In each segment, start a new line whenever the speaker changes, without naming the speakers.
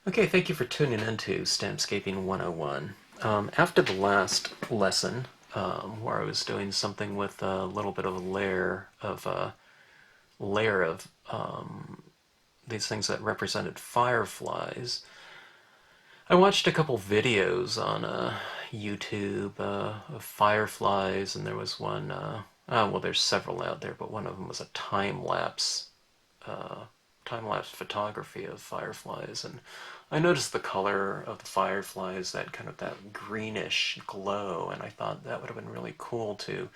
Okay, thank you for tuning in to Stampscaping 101. After the last lesson, where I was doing something with a little bit of a layer of these things that represented fireflies, I watched a couple videos on YouTube of fireflies, and there was one. Well, there's several out there, but one of them was a time-lapse photography of fireflies, and I noticed the color of the fireflies, that greenish glow, and I thought that would have been really cool to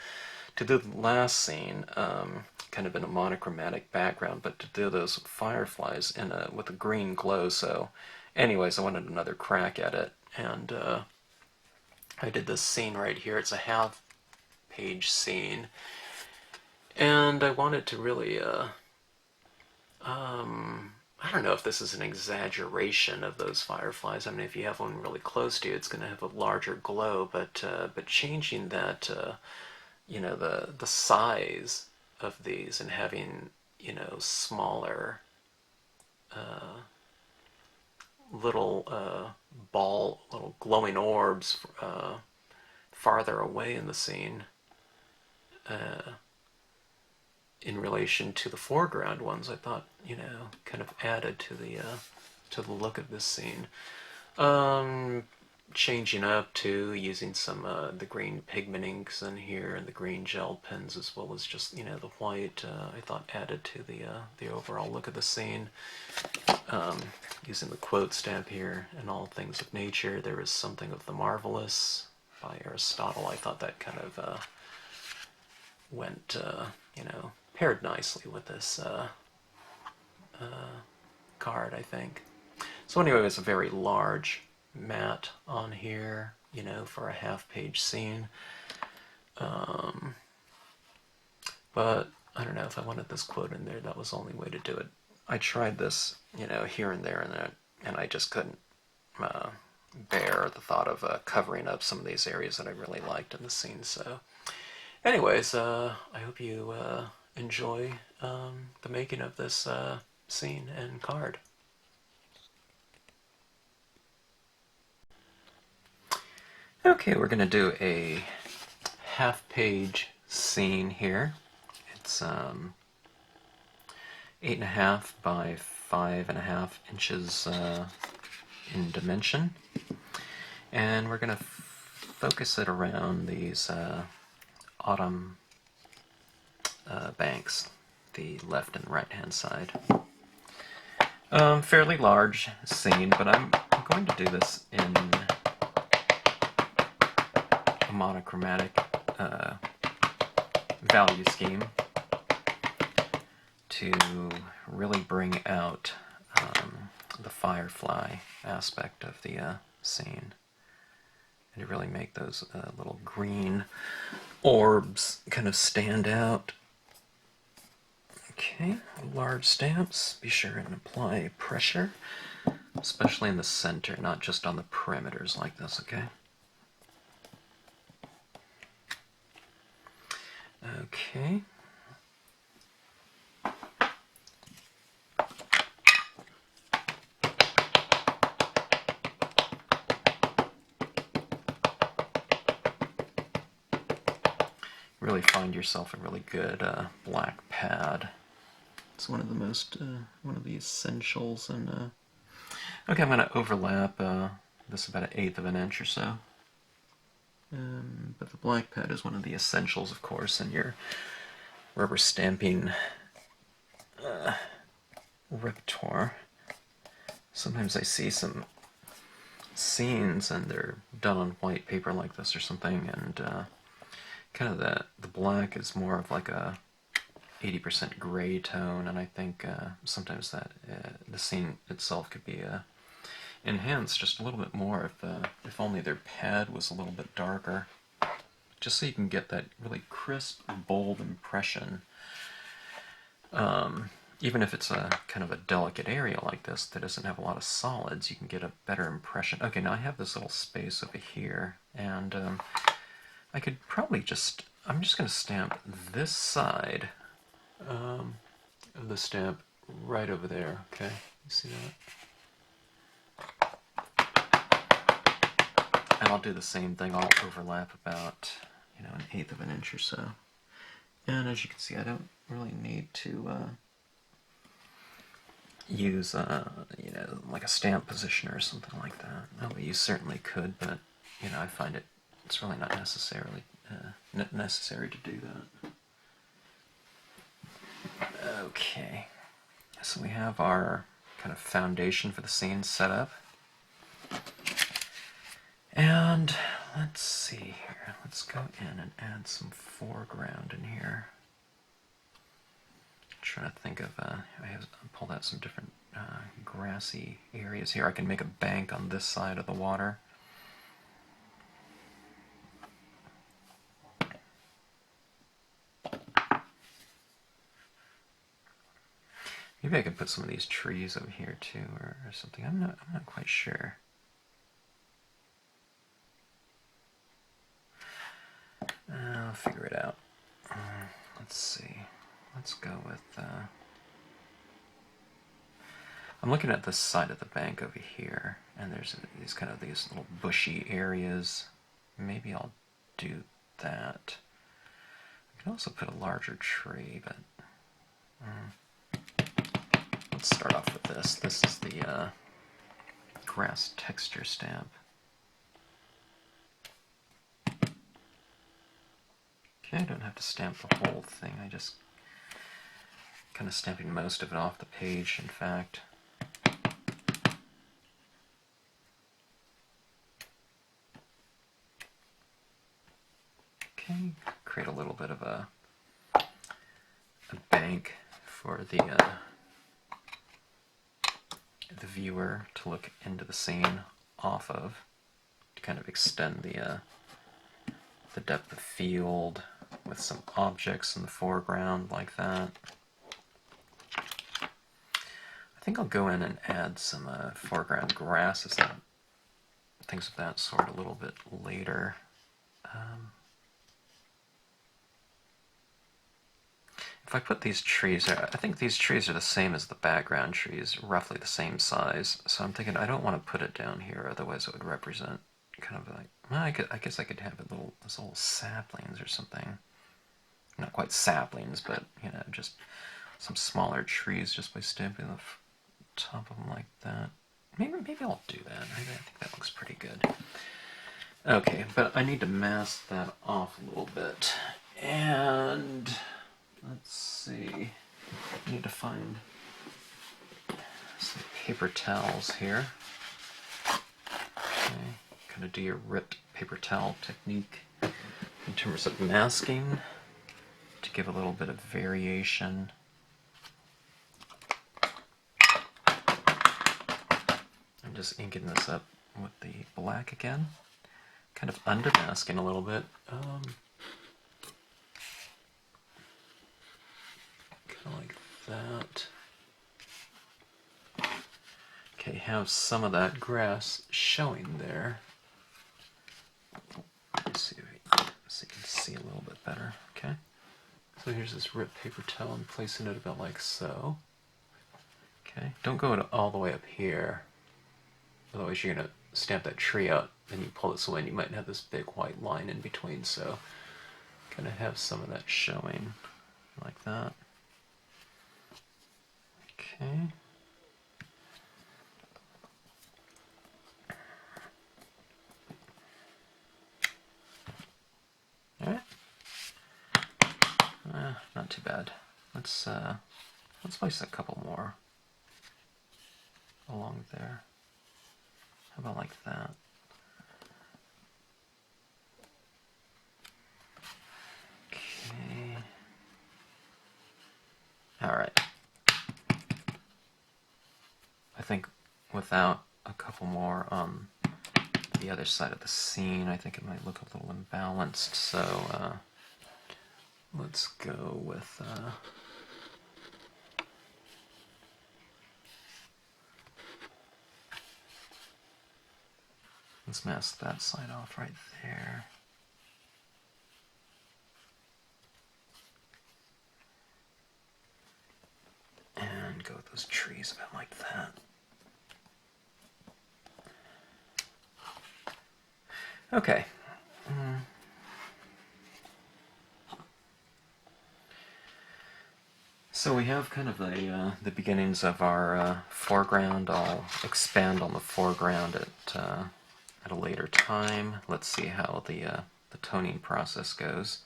do the last scene, kind of in a monochromatic background, but to do those fireflies with a green glow. So, anyways, I wanted another crack at it, and I did this scene right here. It's a half-page scene, and I wanted to really I don't know if this is an exaggeration of those fireflies. I mean, if you have one really close to you, it's going to have a larger glow. But changing that, the size of these and having smaller, little glowing orbs farther away in the scene. In relation to the foreground ones, I thought, kind of added to the look of this scene. Changing up to using some the green pigment inks in here and the green gel pens, as well as just the white. I thought added to the overall look of the scene. Using the quote stamp here, "In all things of nature, there is something of the marvelous" by Aristotle. I thought that kind of went, paired nicely with this card, I think. So anyway, it's a very large mat on here, for a half-page scene. But I don't know if I wanted this quote in there. That was the only way to do it. I tried this, here and there, and I just couldn't bear the thought of covering up some of these areas that I really liked in the scene. So anyways, I hope you enjoy the making of this scene and card. Okay, we're going to do a half-page scene here. It's 8.5 by 5.5 inches in dimension, and we're going to focus it around these autumn banks, the left and right hand side. Fairly large scene, but I'm going to do this in a monochromatic value scheme to really bring out the firefly aspect of the scene, and to really make those little green orbs kind of stand out. Okay, large stamps. Be sure and apply pressure, especially in the center, not just on the perimeters like this, okay? Okay. Really find yourself a really good black pad. It's one of the essentials. And okay, I'm going to overlap this about 1/8 of an inch or so. But the black pad is one of the essentials, of course, in your rubber stamping repertoire. Sometimes I see some scenes and they're done on white paper like this or something, and kind of the black is more of like a 80% gray tone, and I think sometimes that the scene itself could be enhanced just a little bit more if only their pad was a little bit darker, just so you can get that really crisp, bold impression. Even if it's a kind of a delicate area like this that doesn't have a lot of solids, you can get a better impression. Okay, now I have this little space over here, and I could probably I'm just going to stamp this side of the stamp right over there, okay? You see that? do the same thing. I'll overlap about, you know, 1/8 of an inch or so. And as you can see, I don't really need to use, you know, like a stamp positioner or something like that. Well, you certainly could, but, you know, I find it's really not necessarily necessary to do that. Okay, so we have our kind of foundation for the scene set up. And let's see here. Let's go in and add some foreground in here. I'm trying to think of, I have pulled out some different grassy areas here. I can make a bank on this side of the water. Maybe I could put some of these trees over here too, or something. I'm not quite sure. I'll figure it out. Let's see. Let's go with. I'm looking at this side of the bank over here, and there's these little bushy areas. Maybe I'll do that. I can also put a larger tree, but let's start off with this. This is the grass texture stamp. Okay, I don't have to stamp the whole thing. I just kind of stamping most of it off the page, in fact. Okay, create a little bit of a bank for the viewer to look into the scene off of, to kind of extend the depth of field with some objects in the foreground like that. I think I'll go in and add some foreground grasses and things of that sort a little bit later. If I put these trees there, I think these trees are the same as the background trees, roughly the same size. So I'm thinking I don't want to put it down here, otherwise it would represent kind of like, well, I guess I could have those little saplings or something. Not quite saplings, but, you know, just some smaller trees just by stamping the top of them like that. Maybe I'll do that. I think that looks pretty good. Okay, but I need to mask that off a little bit. And let's see. I need to find some paper towels here. Okay, kind of do your ripped paper towel technique in terms of masking to give a little bit of variation. I'm just inking this up with the black again, kind of under masking a little bit. Kind of like that. Okay, have some of that grass showing there. Let's see so you can see a little bit better. Okay, so here's this ripped paper towel. I'm placing it about like so. Okay, don't go all the way up here, otherwise you're gonna stamp that tree out and you pull this away and you might have this big white line in between, so kind of have some of that showing like that. Okay. All right. Not too bad. Let's place a couple more along there. How about like that? Okay. All right. I think without a couple more on the other side of the scene, I think it might look a little imbalanced. So let's go with let's mask that side off right there. And go with those trees about like that. Okay. So we have kind of the beginnings of our foreground. I'll expand on the foreground at a later time. Let's see how the toning process goes.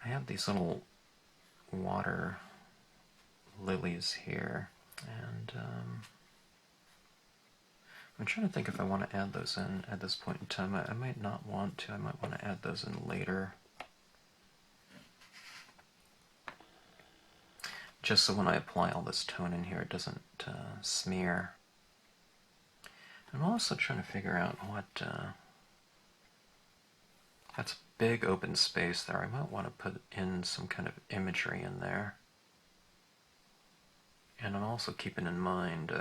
I have these little water lilies here, and I'm trying to think if I want to add those in at this point in time. I might not want to. I might want to add those in later. Just so when I apply all this tone in here, it doesn't smear. I'm also trying to figure out what... that's a big open space there. I might want to put in some kind of imagery in there. And I'm also keeping in mind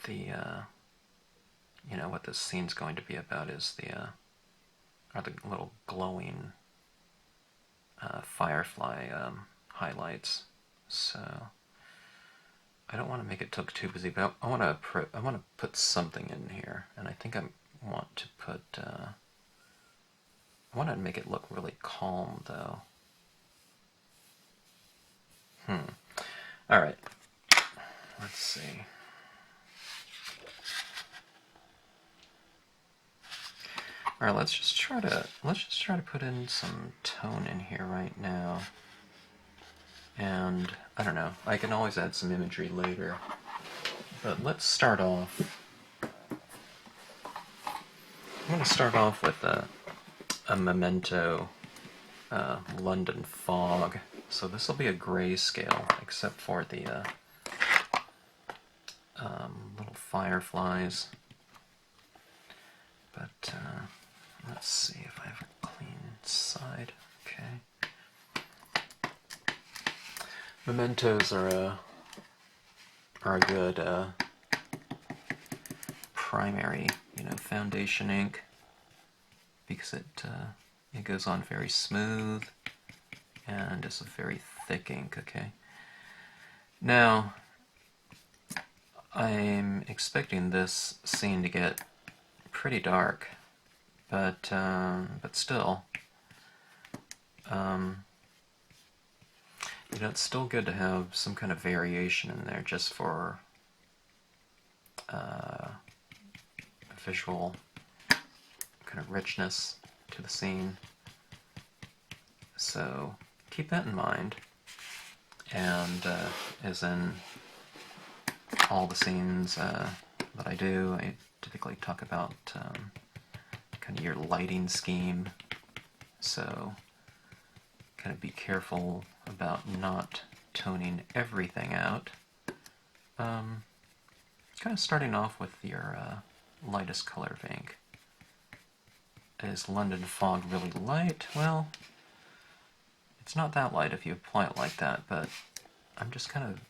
you know, what this scene's going to be about is are the little glowing firefly highlights. So I don't want to make it look too busy, but I want to put something in here, and I think I want to put I want to make it look really calm though. All right. Let's see. All right, let's just try to put in some tone in here right now. And I don't know, I can always add some imagery later. But let's start off. I'm going to start off with a Memento London fog. So this will be a grayscale, except for the little fireflies. But let's see if I have a clean side. Okay. Mementos are a good primary, you know, foundation ink, because it goes on very smooth and it's a very thick ink. Okay. Now I'm expecting this scene to get pretty dark, but still, you know, it's still good to have some kind of variation in there, just for visual kind of richness to the scene. So keep that in mind, and as in all the scenes that I do, I typically talk about kind of your lighting scheme, so kind of be careful about not toning everything out. Kind of starting off with your lightest color of ink. Is London Fog really light? Well, it's not that light if you apply it like that, but I'm just kind of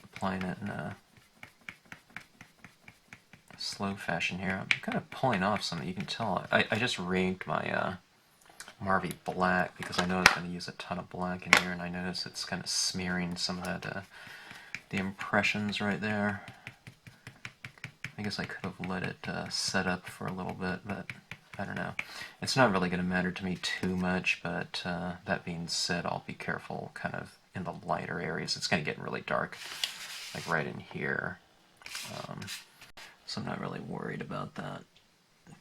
applying it in a slow fashion here. I'm kind of pulling off some, you can tell. I just re-inked my Marvy black because I know I was going to use a ton of black in here, and I notice it's kind of smearing some of that, the impressions right there. I guess I could have let it set up for a little bit, but I don't know. It's not really going to matter to me too much, but that being said, I'll be careful kind of in the lighter areas. It's going to get really dark, like right in here. So I'm not really worried about that,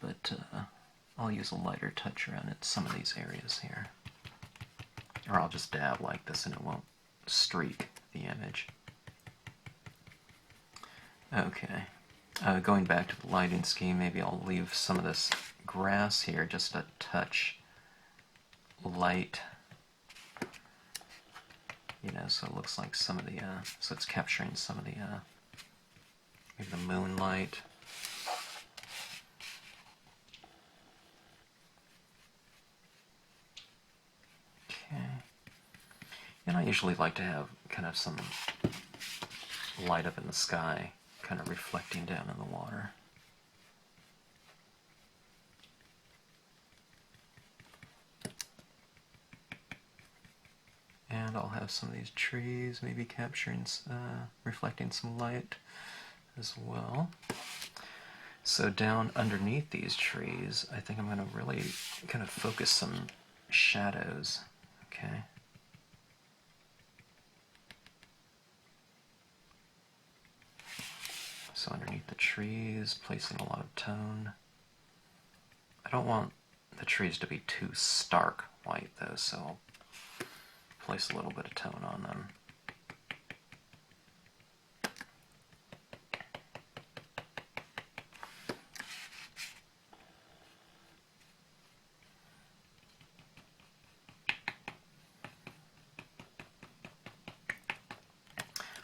but I'll use a lighter touch around it, some of these areas here. Or I'll just dab like this and it won't streak the image. Okay. Going back to the lighting scheme, maybe I'll leave some of this grass here just a touch light, you know, so it looks like some of the, so it's capturing some of the, maybe the moonlight. Okay. And I usually like to have kind of some light up in the sky, kind of reflecting down in the water. And I'll have some of these trees maybe capturing, reflecting some light as well. So down underneath these trees, I think I'm going to really kind of focus some shadows, okay? So underneath the trees, placing a lot of tone. I don't want the trees to be too stark white though, so I'll place a little bit of tone on them.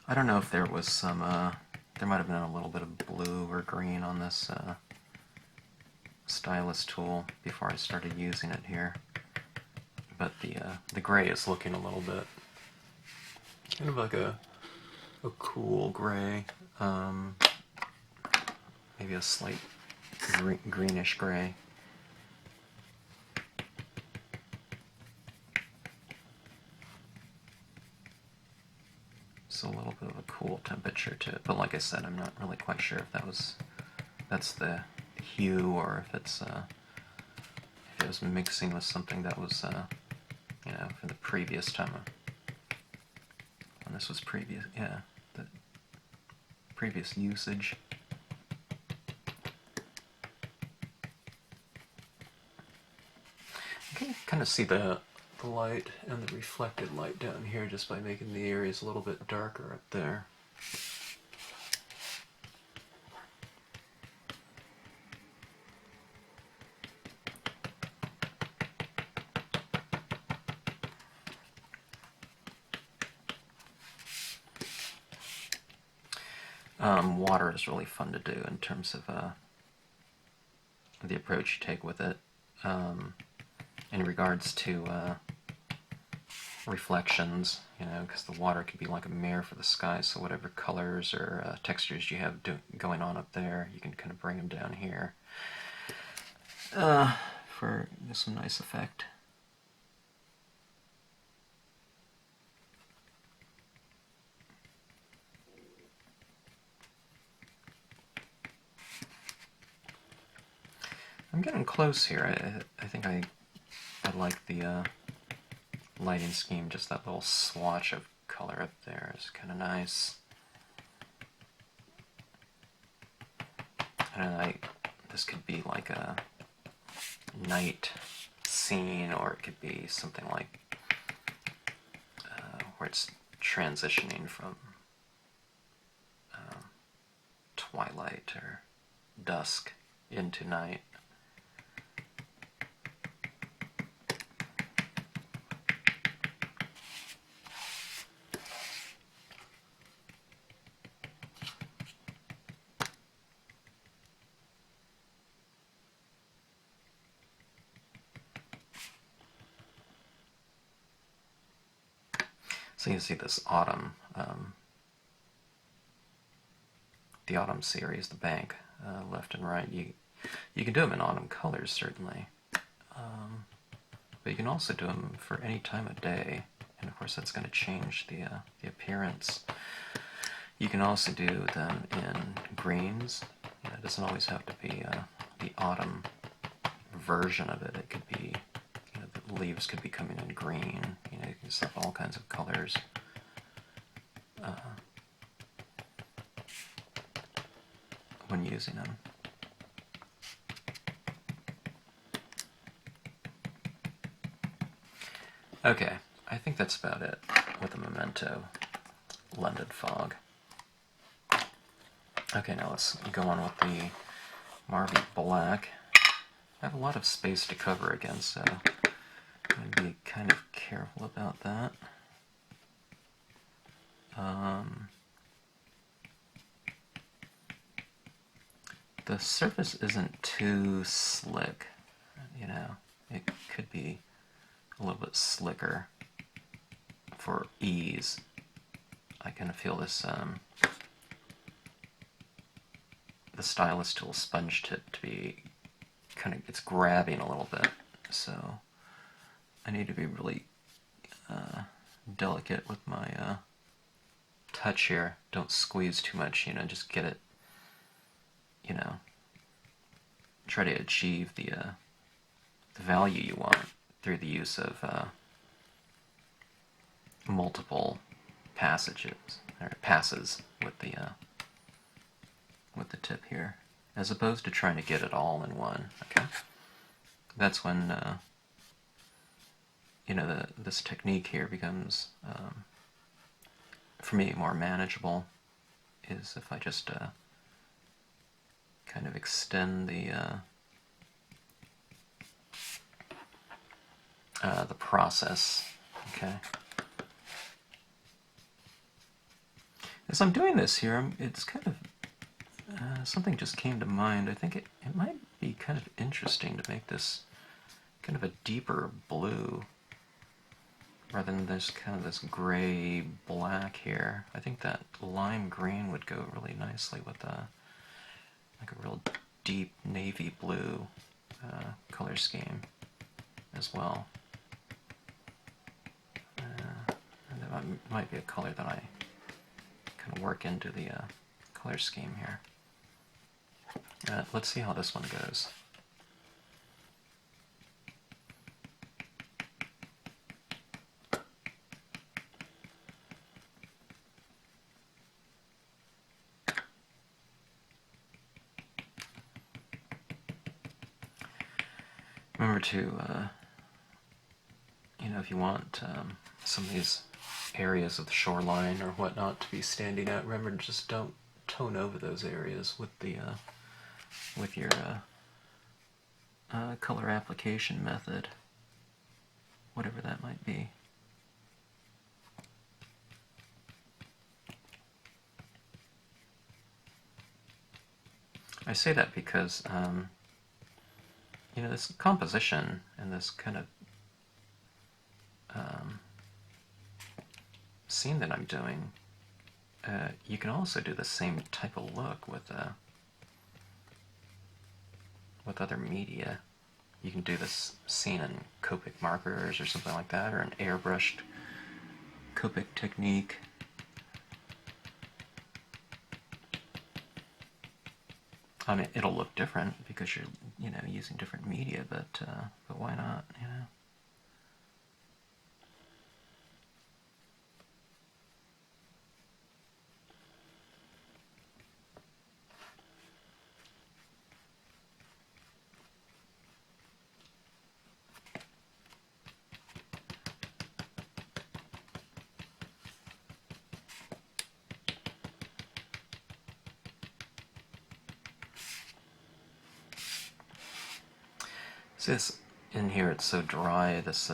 I don't know if there was some, there might have been a little bit of blue or green on this stylus tool before I started using it here. But the gray is looking a little bit kind of like a cool gray, maybe a slight greenish gray. So a little bit of a cool temperature to it, but like I said, I'm not really quite sure if that's the hue or if it's if it was mixing with something that was you know, for the previous time when this was previous, yeah, the previous usage. You can kind of see the light and the reflected light down here just by making the areas a little bit darker up there. Water is really fun to do in terms of the approach you take with it. In regards to reflections, you know, because the water could be like a mirror for the sky, so whatever colors or textures you have going on up there, you can kind of bring them down here for some nice effect. I'm getting close here. I think I like the lighting scheme. Just that little swatch of color up there is kind of nice. And this could be like a night scene, or it could be something like where it's transitioning from twilight or dusk into night. So you can see this autumn, the autumn series, the bank, left and right. You can do them in autumn colors, certainly, but you can also do them for any time of day, and of course that's going to change the appearance. You can also do them in greens. You know, it doesn't always have to be the autumn version of it. It could be, you know, the leaves could be coming in green. You know, you can set all kinds of colors. When using them. Okay, I think that's about it with the Memento London Fog. Okay, now let's go on with the Marby Black. I have a lot of space to cover again, so I'm going to be kind of careful about that. The surface isn't too slick, you know. It could be a little bit slicker for ease. I kind of feel this the stylus tool sponge tip to be kind of, it's grabbing a little bit, so I need to be really delicate with my touch here. Don't squeeze too much, you know, just get it, you know, try to achieve the value you want through the use of multiple passes with the tip here, as opposed to trying to get it all in one. Okay, that's when this technique here becomes for me more manageable. Is if I just kind of extend the process. Okay. As I'm doing this here, it's kind of something just came to mind. I think it might be kind of interesting to make this kind of a deeper blue rather than this kind of this gray black here. I think that lime green would go really nicely with like a real deep navy blue color scheme as well. And that might be a color that I kind of work into the color scheme here. Let's see how this one goes. Remember to, if you want some of these areas of the shoreline or whatnot to be standing out, remember to just don't tone over those areas with the with your color application method, whatever that might be. I say that because this composition and this kind of scene that I'm doing, you can also do the same type of look with other media. You can do this scene in Copic markers or something like that, or an airbrushed Copic technique. I mean, it'll look different because you're, using different media, but why not, See this in here, it's so dry, this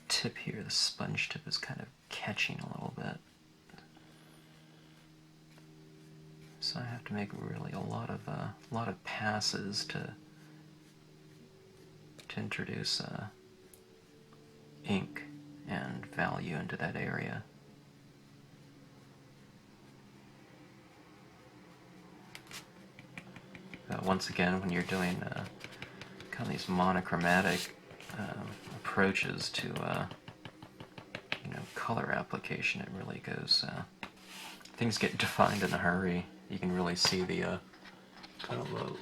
tip here, the sponge tip is kind of catching a little bit. So I have to make really a lot of passes to introduce ink and value into that area. Once again, when you're doing kind of these monochromatic approaches to color application, it really goes. Things get defined in a hurry. You can really see the kind of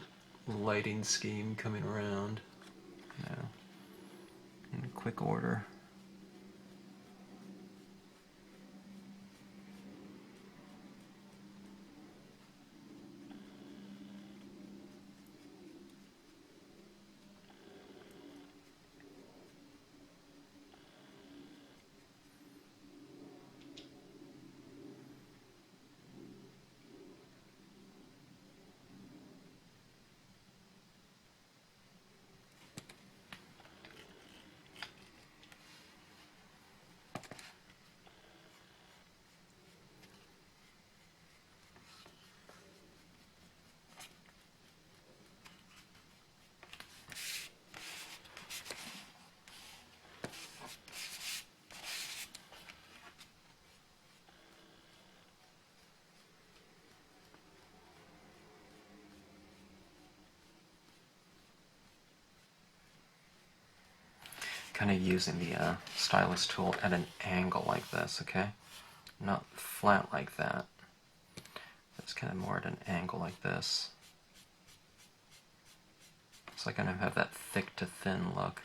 lighting scheme coming around, in quick order. Kind of using the stylus tool at an angle like this, okay? Not flat like that. it's kind of more at an angle like this. So I kind of have that thick to thin look.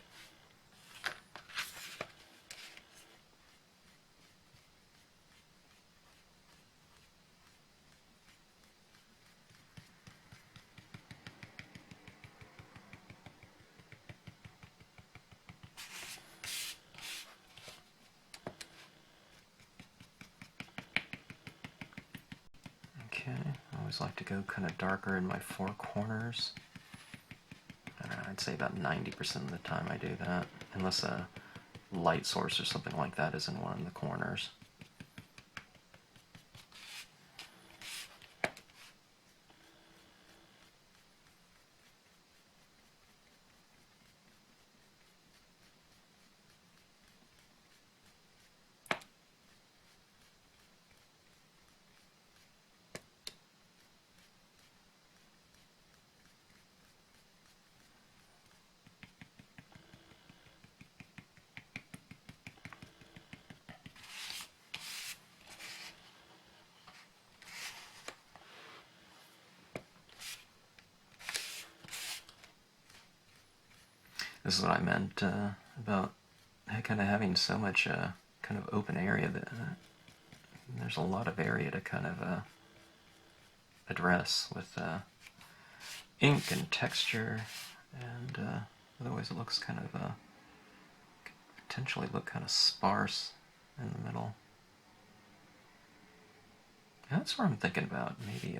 Okay, I always like to go kind of darker in my four corners. I don't know, I'd say about 90% of the time I do that, unless a light source or something like that is in one of the corners. This is what I meant about kind of having so much kind of open area that there's a lot of area to kind of address with ink and texture, and otherwise it looks kind of potentially look kind of sparse in the middle. That's what I'm thinking about. Maybe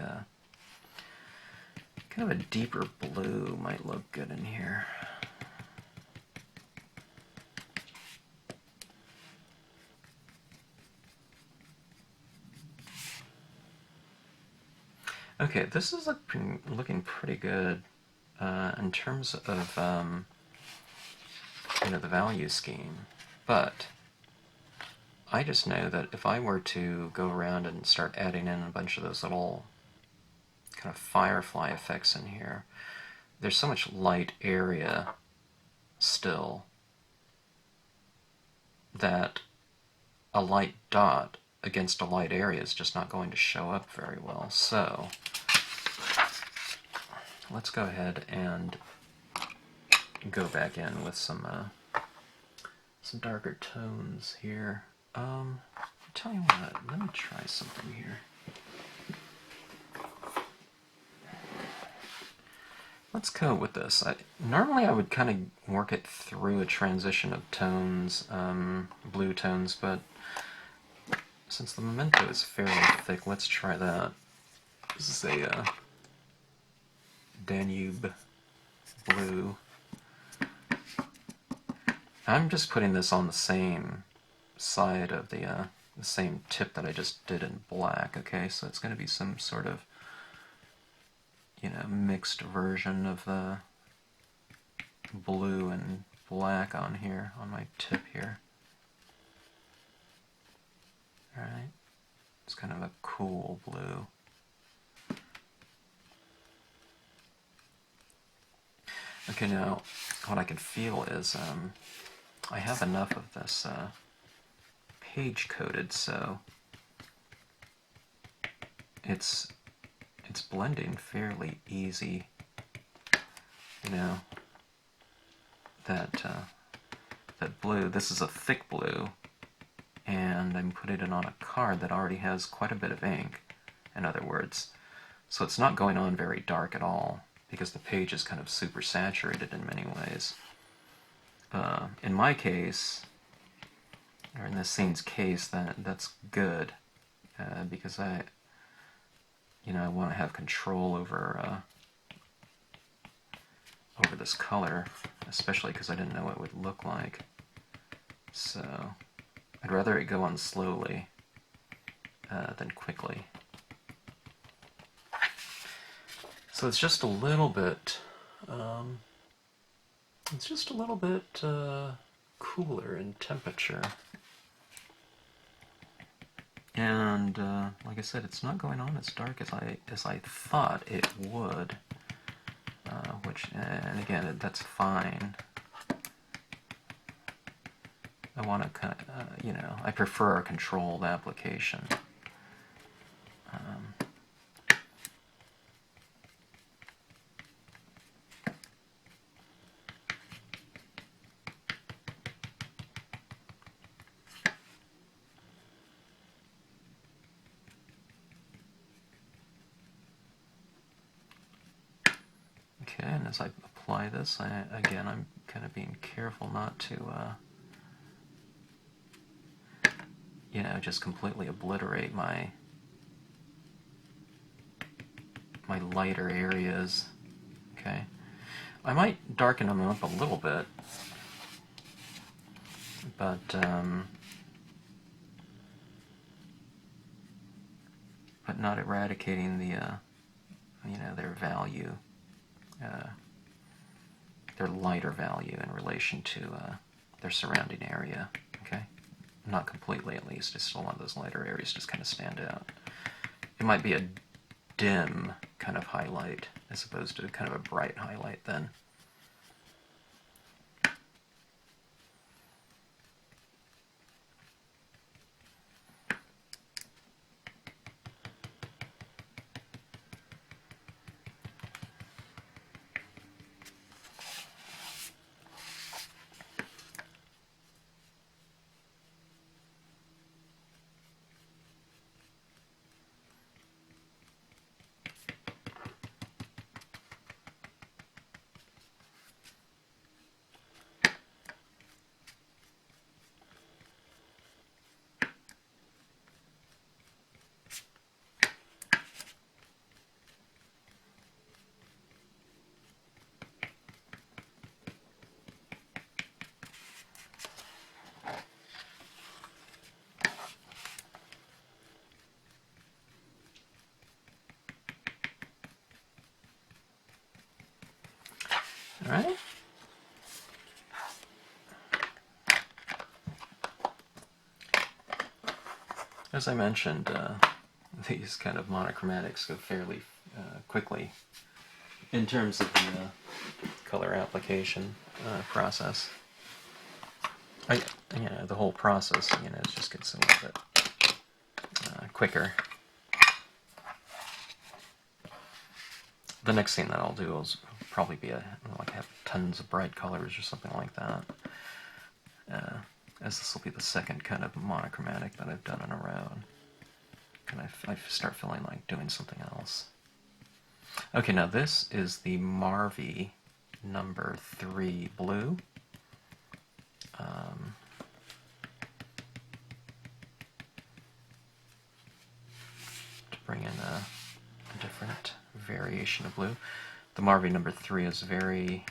kind of a deeper blue might look good in here. Okay, this is looking pretty good in terms of you know, the value scheme, but I just know that if I were to go around and start adding in a bunch of those little kind of firefly effects in here, there's so much light area still that a light dot against a light area is just not going to show up very well. So let's go ahead and go back in with some darker tones here. Tell you what, let me try something here. Let's go with this. Normally I would kind of work it through a transition of tones, blue tones, but since the memento is fairly thick, let's try that. This is a Danube blue. I'm just putting this on the same side of the same tip that I just did in black, okay? So it's going to be some sort of, you know, mixed version of the blue and black on here, on my tip here. Alright, it's kind of a cool blue. Okay, now what I can feel is I have enough of this page coated, so it's blending fairly easy. You know, that blue, this is a thick blue, and I'm putting it on a card that already has quite a bit of ink, in other words. So it's not going on very dark at all, because the page is kind of super saturated in many ways. In my case, or in this scene's case, that's good, because I want to have control over this color, especially because I didn't know what it would look like. So I'd rather it go on slowly than quickly. So it's just a little bit. It's just a little bit cooler in temperature. And like I said, it's not going on as dark as I thought it would. Which, and again, that's fine. I want to kind of, I prefer a controlled application. as I apply this, again, I'm kind of being careful not to, you know, just completely obliterate my lighter areas. Okay, I might darken them up a little bit, but not eradicating the, you know, their value, their lighter value in relation to their surrounding area. Okay, not completely, at least. I still want those lighter areas just kind of stand out. It might be a dim kind of highlight as opposed to kind of a bright highlight then. All right. As I mentioned, these kind of monochromatics go fairly quickly in terms of the color application process. You know, the whole process, you know, it just gets a little bit quicker. The next thing that I'll do will probably be like have tons of bright colors or something like that. As this will be the second kind of monochromatic that I've done in a row. And I start feeling like doing something else. Okay, now this is the Marvy number 3 blue. To bring in a different variation of blue. The Marvy number 3 is very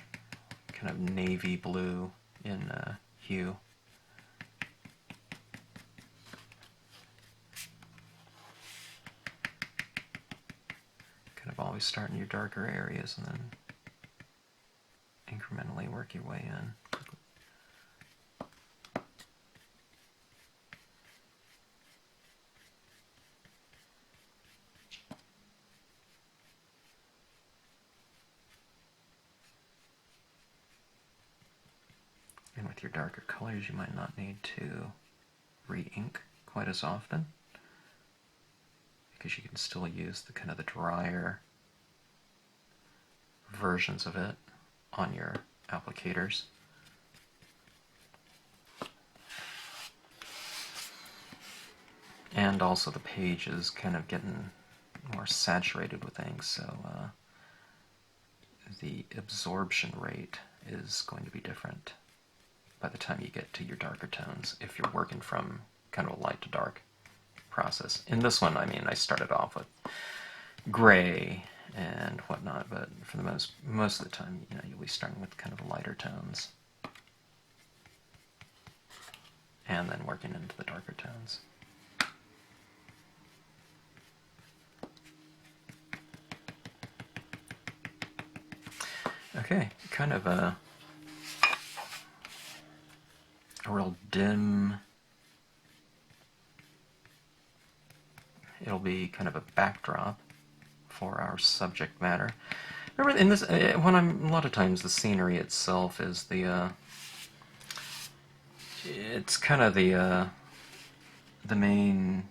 kind of navy blue in hue. Kind of always start in your darker areas and then incrementally work your way in. And with your darker colors, you might not need to re-ink quite as often, because you can still use the kind of the drier versions of it on your applicators. And also the page is kind of getting more saturated with ink, so the absorption rate is going to be different by the time you get to your darker tones, if you're working from kind of a light to dark process. In this one, I mean, I started off with gray and whatnot, but for the most of the time, you know, you'll be starting with kind of lighter tones and then working into the darker tones. Okay, kind of a real dim, it'll be kind of a backdrop for our subject matter. Remember, in this, a lot of times the scenery itself is the, it's kind of the main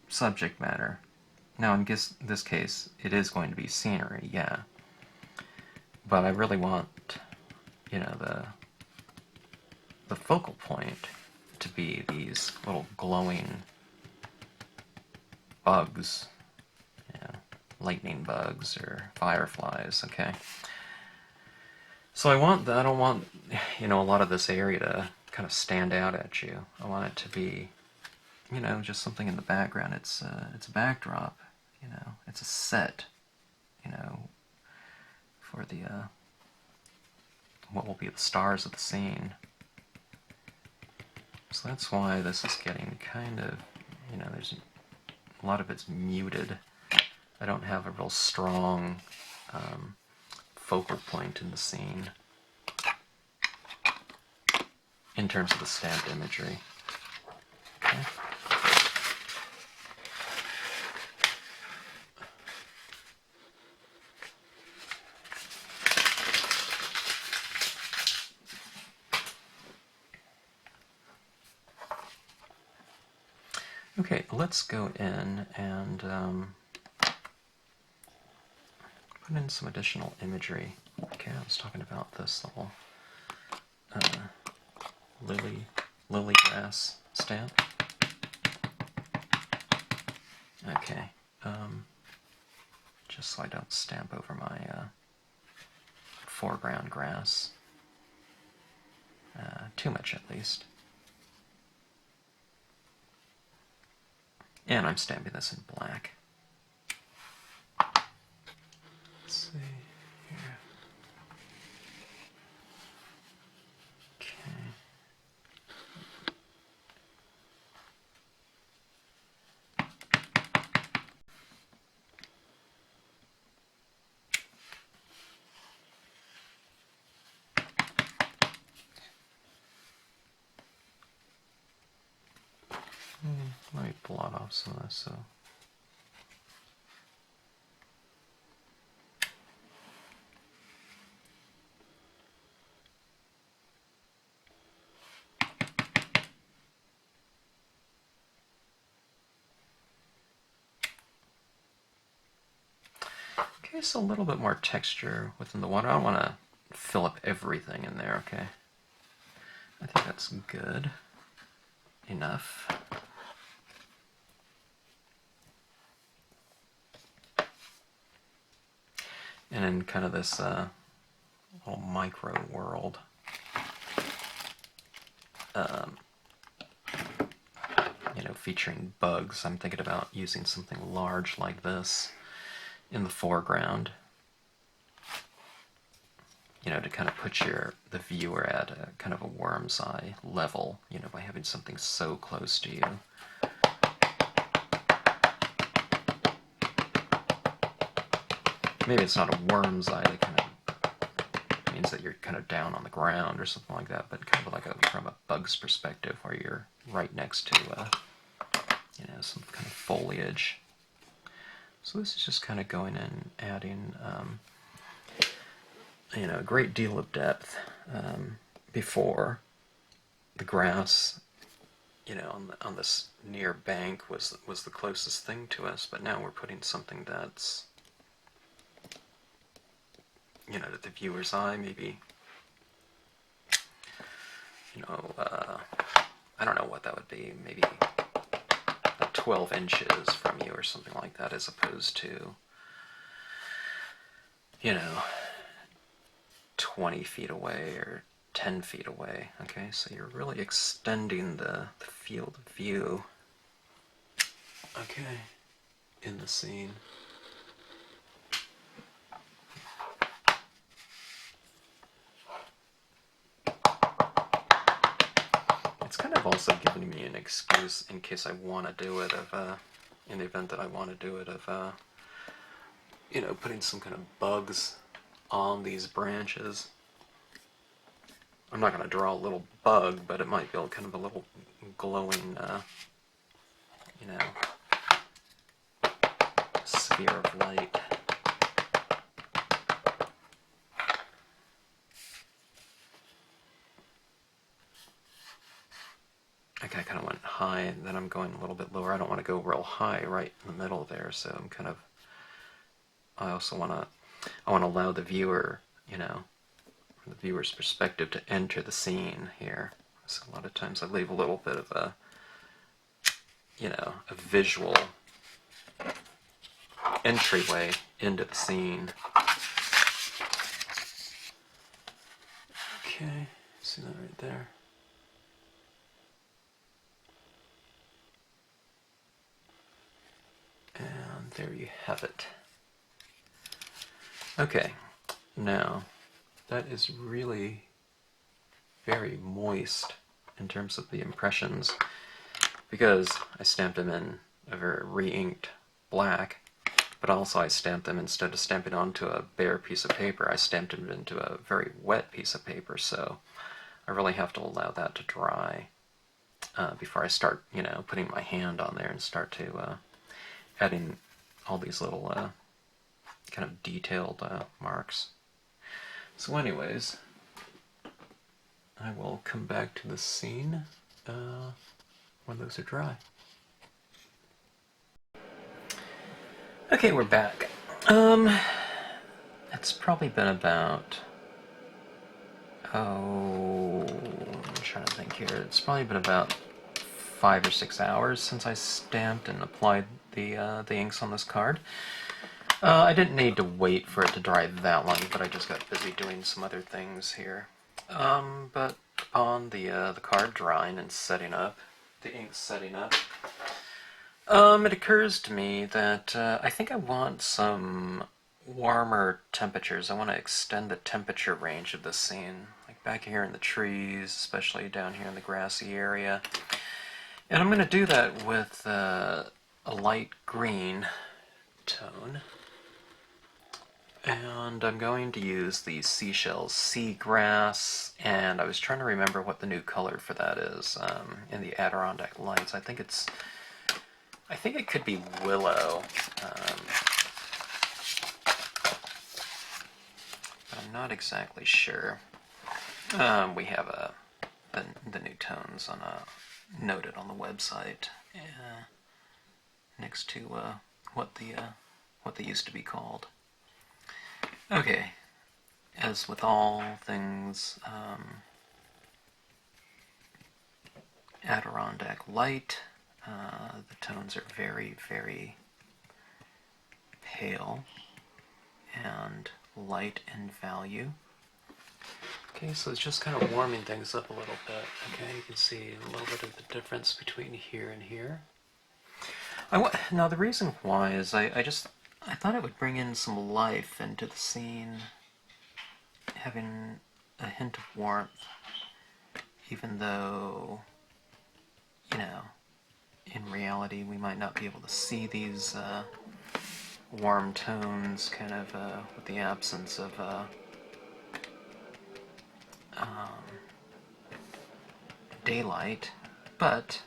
subject matter. Now, in this case, it is going to be scenery, yeah. But I really want, you know, the focal point to be these little glowing bugs, you know, lightning bugs or fireflies, okay? So I don't want, a lot of this area to kind of stand out at you. I want it to be, just something in the background. It's a backdrop, it's a set, for the, what will be the stars of the scene. So that's why this is getting kind of, there's a lot of it's muted. I don't have a real strong focal point in the scene in terms of the stamped imagery. Okay. Okay, let's go in and put in some additional imagery. Okay, I was talking about this little lily grass stamp. Okay, just so I don't stamp over my foreground grass. Too much, at least. And I'm stamping this in black. Let's see here. Okay. Let me blot off some of this. So. Okay, so a little bit more texture within the water. I don't want to fill up everything in there, okay? I think that's good enough. And in kind of this little micro world, featuring bugs, I'm thinking about using something large like this in the foreground, to kind of put the viewer at a kind of a worm's eye level, by having something so close to you. Maybe it's not a worm's eye, that kind of means that you're kind of down on the ground or something like that, but kind of like from a bug's perspective, where you're right next to, some kind of foliage. So this is just kind of going in, adding, a great deal of depth. Before, the grass, on this near bank was the closest thing to us, but now we're putting something that's, to the viewer's eye, maybe, I don't know what that would be, maybe 12 inches from you or something like that, as opposed to, 20 feet away or 10 feet away. Okay, so you're really extending the field of view. Okay, in the scene. It's kind of also giving me an excuse in case I want to do it, in the event that I want to do it, of putting some kind of bugs on these branches. I'm not going to draw a little bug, but it might be kind of a little glowing, sphere of light. Okay, I kind of went high, and then I'm going a little bit lower. I don't want to go real high right in the middle there, so I'm kind of, I also want to allow the viewer, from the viewer's perspective, to enter the scene here. So a lot of times I leave a little bit of a visual entryway into the scene. Okay, see that right there? And there you have it. Okay, now that is really very moist in terms of the impressions, because I stamped them in a very re-inked black, but also I stamped them, instead of stamping onto a bare piece of paper, I stamped them into a very wet piece of paper, so I really have to allow that to dry before I start, you know, putting my hand on there and start to adding all these little kind of detailed marks. So anyways, I will come back to the scene when those are dry. Okay, we're back. It's probably been about, I'm trying to think here, it's probably been about 5 or 6 hours since I stamped and applied the inks on this card. I didn't need to wait for it to dry that long, but I just got busy doing some other things here. But upon the card drying and setting up, the ink setting up, it occurs to me that I think I want some warmer temperatures. I want to extend the temperature range of this scene, like back here in the trees, especially down here in the grassy area. And I'm going to do that with a light green tone. And I'm going to use the seashells, seagrass, and I was trying to remember what the new color for that is in the Adirondack Lights. I think it could be willow, but I'm not exactly sure. We have the new tones on noted on the website next to what they used to be called. Okay, as with all things Adirondack Light, the tones are very, very pale and light in value. Okay, so it's just kind of warming things up a little bit. Okay, you can see a little bit of the difference between here and here. Now the reason why is I thought it would bring in some life into the scene, having a hint of warmth, even though, you know, in reality we might not be able to see these warm tones kind of with the absence of daylight, but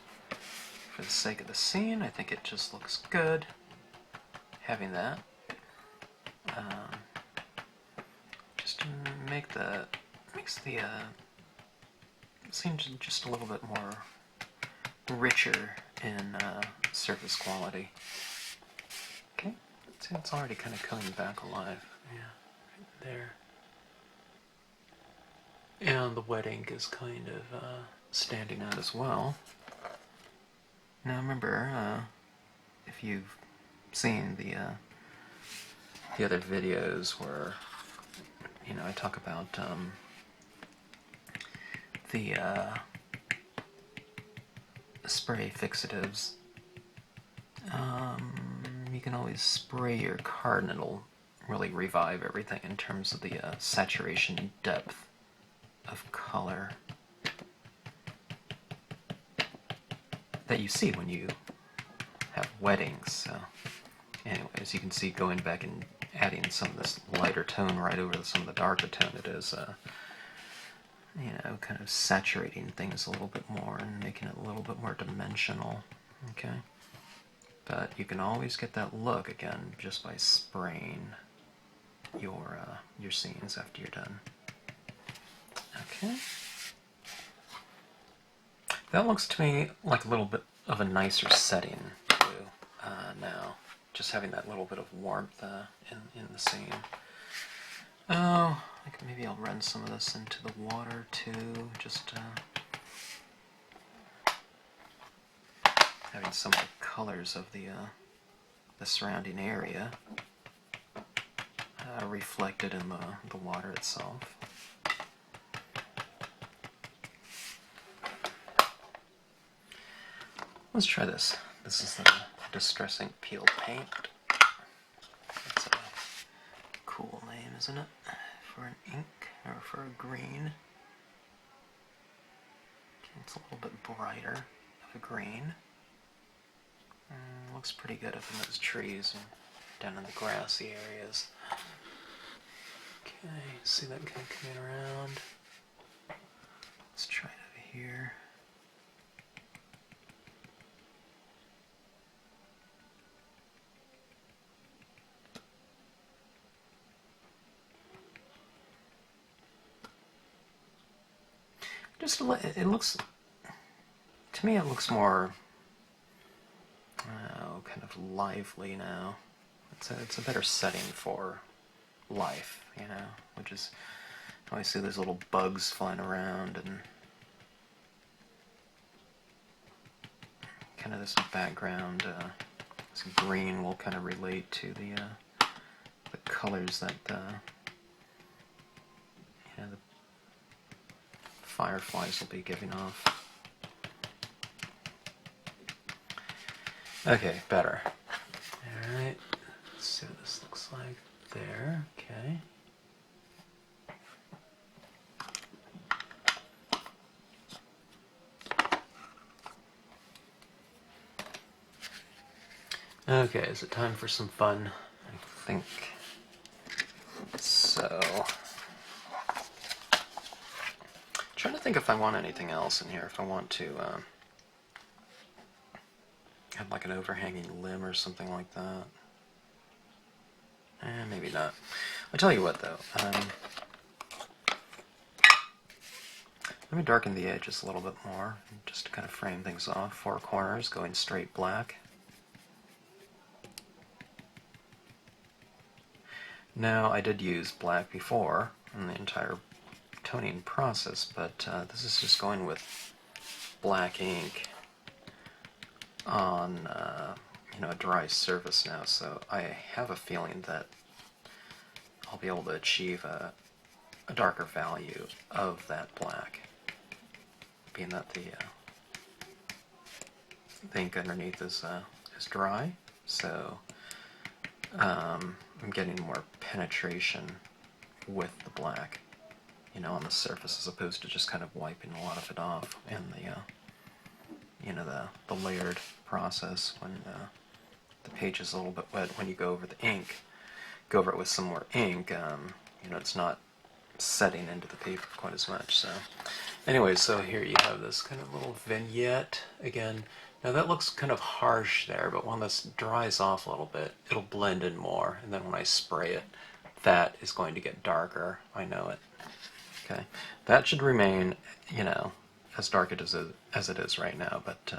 for the sake of the scene, I think it just looks good having that. Just to makes the scene just a little bit more richer in surface quality. Okay, see, it's already kind of coming back alive. Yeah, right there. And the wet ink is kind of standing out as well. Now remember, if you've seen the other videos where, you know, I talk about the spray fixatives, you can always spray your card and it'll really revive everything in terms of the saturation and depth of color that you see when you have wet inks. So anyways, you can see going back and adding some of this lighter tone right over some of the darker tone, it is you know, kind of saturating things a little bit more and making it a little bit more dimensional. Okay, but you can always get that look again just by spraying your scenes after you're done. Okay, that looks to me like a little bit of a nicer setting too, now, just having that little bit of warmth in the scene. Oh, maybe I'll run some of this into the water too, just having some of the colors of the the surrounding area reflected in the water itself. Let's try this. This is the Distressing Peel Paint. That's a cool name, isn't it? For an ink, or for a green. It's a little bit brighter of a green. Looks pretty good up in those trees and down in the grassy areas. Okay, see that kind of coming around. Let's try it over here. Just it looks, to me, it looks more kind of lively now. It's a better setting for life, you know, which is, I always see those little bugs flying around, and kind of this background, this green will kind of relate to the colors that you know, the fireflies will be giving off. Okay, better. Alright, let's see what this looks like there. Okay. Okay, is it time for some fun? I think so. Trying to think if I want anything else in here, if I want to have like an overhanging limb or something like that. Maybe not. I'll tell you what though, let me darken the edges a little bit more, just to kind of frame things off. 4 corners going straight black. Now, I did use black before in the entire toning process, but this is just going with black ink on you know, a dry surface now, so I have a feeling that I'll be able to achieve a darker value of that black, being that the ink underneath is dry, so I'm getting more penetration with the black, you know, on the surface, as opposed to just kind of wiping a lot of it off in the you know, the layered process when the page is a little bit wet. When you go over the ink, go over it with some more ink, you know, it's not setting into the paper quite as much. So anyway, so here you have this kind of little vignette again. Now that looks kind of harsh there, but when this dries off a little bit, it'll blend in more, and then when I spray it, that is going to get darker. I know it. Okay, that should remain, you know, as dark as it is right now, but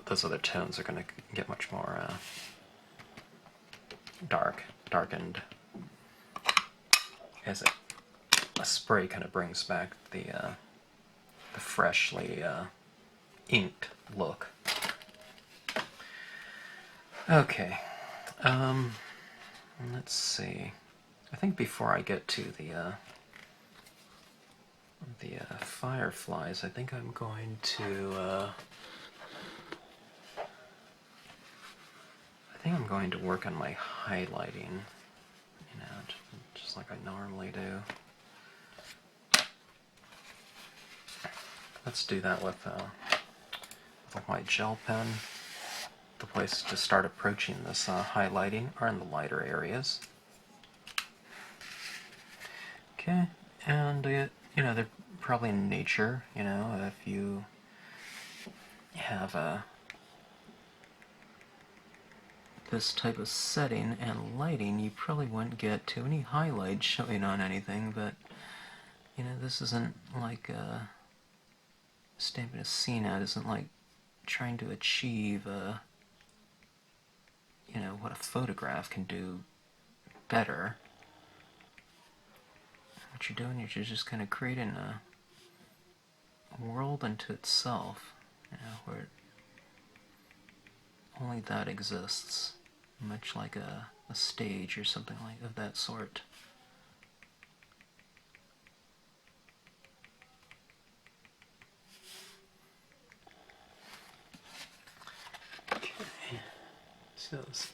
those other tones are going to get much more darkened, as a spray kind of brings back the freshly inked look. Okay, let's see. I think before I get to the fireflies, I think I'm going to work on my highlighting, you know, just like I normally do. Let's do that with my gel pen. The place to start approaching this highlighting are in the lighter areas. Okay, and you know, they're probably in nature. You know, if you have this type of setting and lighting, you probably wouldn't get too many highlights showing on anything. But you know, this isn't like stamping a scene out. Isn't like trying to achieve you know, what a photograph can do better. What you're doing is you're just kind of creating a world unto itself, you know, where only that exists, much like a stage or something like of that sort. Okay, so those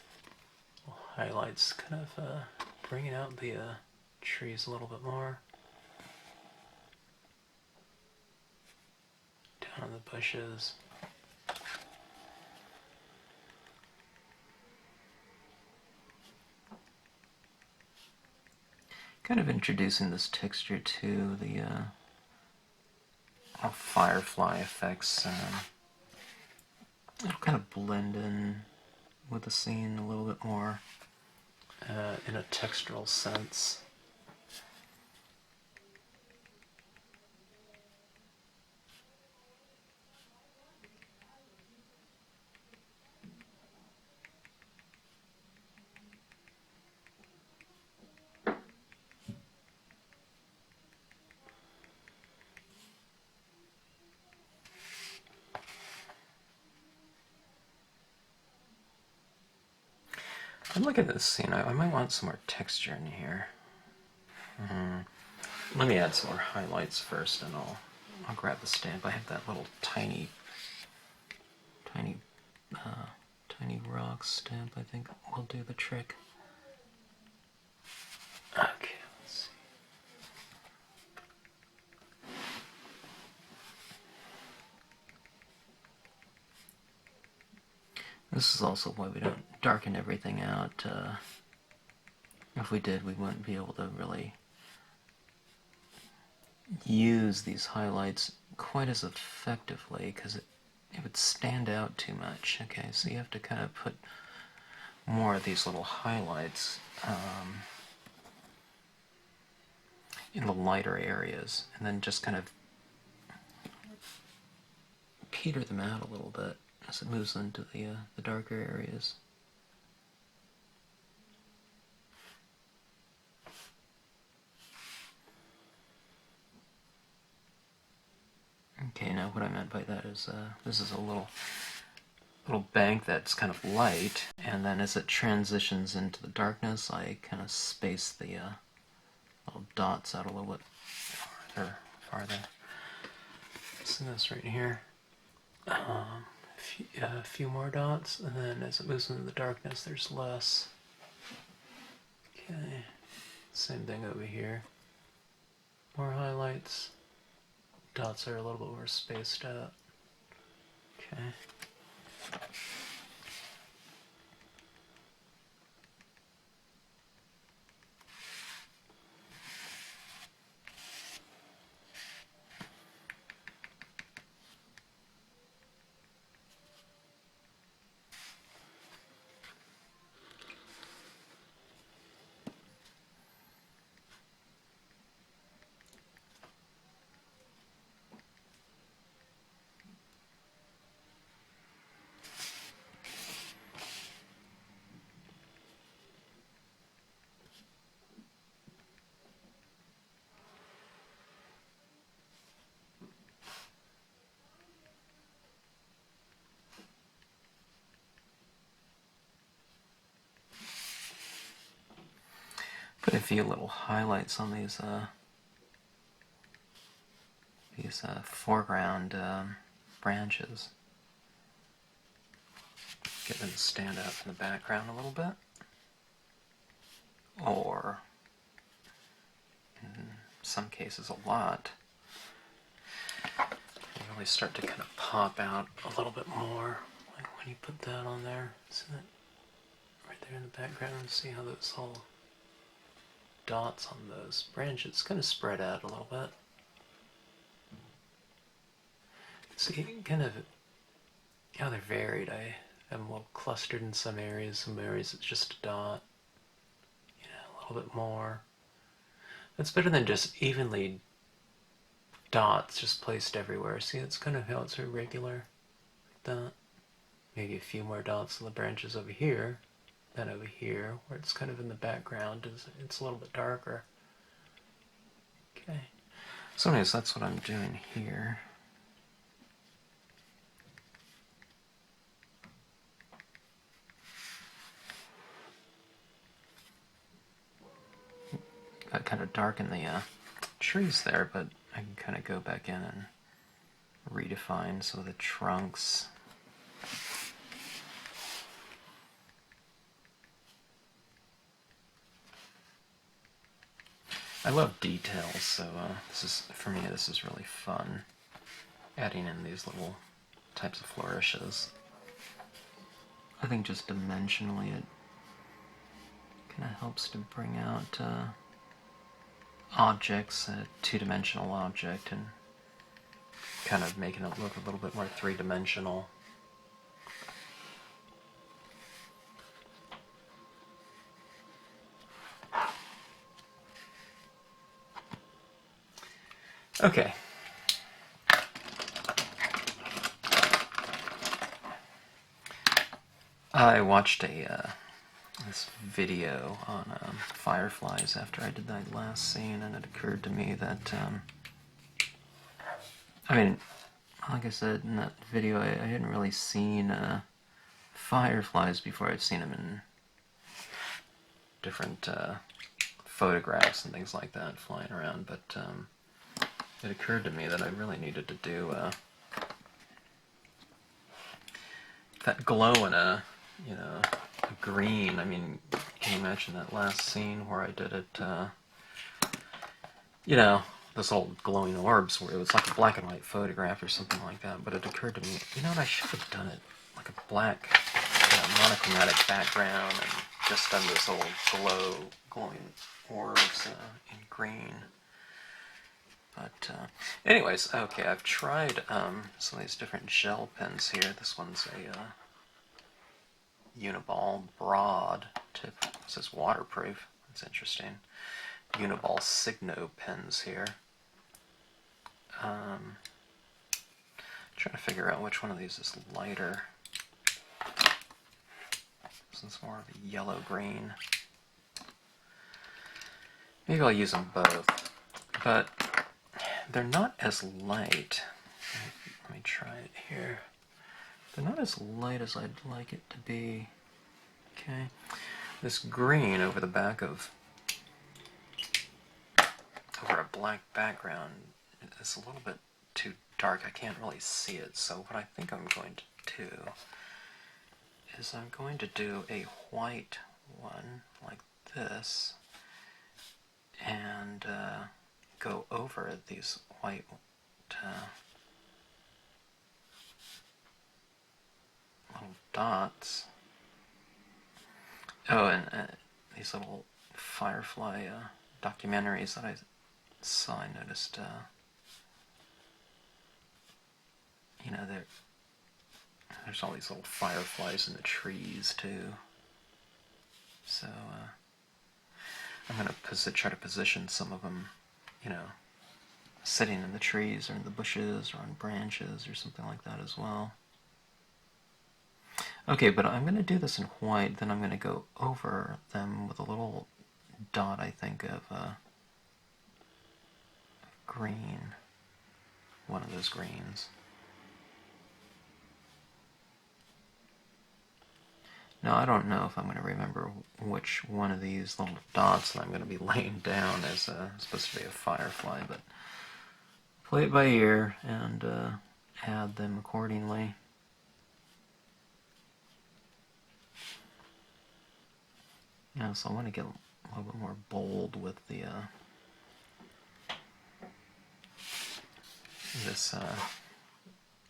highlights kind of bringing out the trees a little bit more. Down in the bushes. Kind of introducing this texture to the firefly effects. It'll kind of blend in with the scene a little bit more in a textural sense. I'm looking at this scene. I might want some more texture in here. Let me add some more highlights first, and I'll grab the stamp. I have that little tiny rock stamp. I think will do the trick. Okay, let's see. This is also why we don't darken everything out. If we did, we wouldn't be able to really use these highlights quite as effectively, because it would stand out too much. Okay, so you have to kind of put more of these little highlights in the lighter areas, and then just kind of peter them out a little bit as it moves into the darker areas. Okay, now what I meant by that is this is a little bank that's kind of light, and then as it transitions into the darkness, I kind of space the little dots out a little bit farther. So this right here, a few more dots, and then as it moves into the darkness, there's less. Okay, same thing over here. More highlights. Dots are a little bit more spaced out. Okay. Put a few little highlights on these foreground branches. Get them to stand out from the background a little bit. Or, in some cases, a lot. They really start to kind of pop out a little bit more. Like when you put that on there. See that right there in the background? See how those whole dots on those branches kind of spread out a little bit. See, kind of how they're varied. I have them a little clustered in some areas it's just a dot. You know, a little bit more. That's better than just evenly dots just placed everywhere. See, it's kind of how it's irregular, like that. Maybe a few more dots on the branches over here. Then over here, where it's kind of in the background, it's a little bit darker. Okay. So anyways, that's what I'm doing here. kind of darken the trees there, but I can kind of go back in and redefine some of the trunks. I love details, so this is, for me, this is really fun, adding in these little types of flourishes. I think just dimensionally it kind of helps to bring out objects, a two-dimensional object, and kind of making it look a little bit more three-dimensional. Okay. I watched this video on fireflies after I did that last scene, and it occurred to me that, I mean, like I said in that video, I hadn't really seen fireflies before. I'd seen them in different photographs and things like that flying around, but it occurred to me that I really needed to do that glow in a, you know, a green. I mean, can you imagine that last scene where I did it, you know, this old glowing orbs where it was like a black and white photograph or something like that, but it occurred to me, you know what, I should have done it like a black monochromatic background and just done this old glowing orbs in green. But anyways, okay, I've tried some of these different gel pens here. This one's a Uniball broad tip. It says waterproof. That's interesting. Uniball Signo pens here. Trying to figure out which one of these is lighter. This one's more of a yellow-green. Maybe I'll use them both. But they're not as light. Let me try it here. They're not as light as I'd like it to be. Okay. This green over the back of, over a black background is a little bit too dark. I can't really see it. So what I think I'm going to do is I'm going to do a white one like this and go over these white little dots. Oh, and these little firefly documentaries that I saw, I noticed, you know, there's all these little fireflies in the trees too. So I'm going to try to position some of them, you know, sitting in the trees or in the bushes or on branches or something like that as well. Okay, but I'm going to do this in white, then I'm going to go over them with a little dot, I think, of green. One of those greens. Now, I don't know if I'm going to remember which one of these little dots that I'm going to be laying down as supposed to be a firefly, but play it by ear and add them accordingly. Yeah, so I want to get a little bit more bold with the this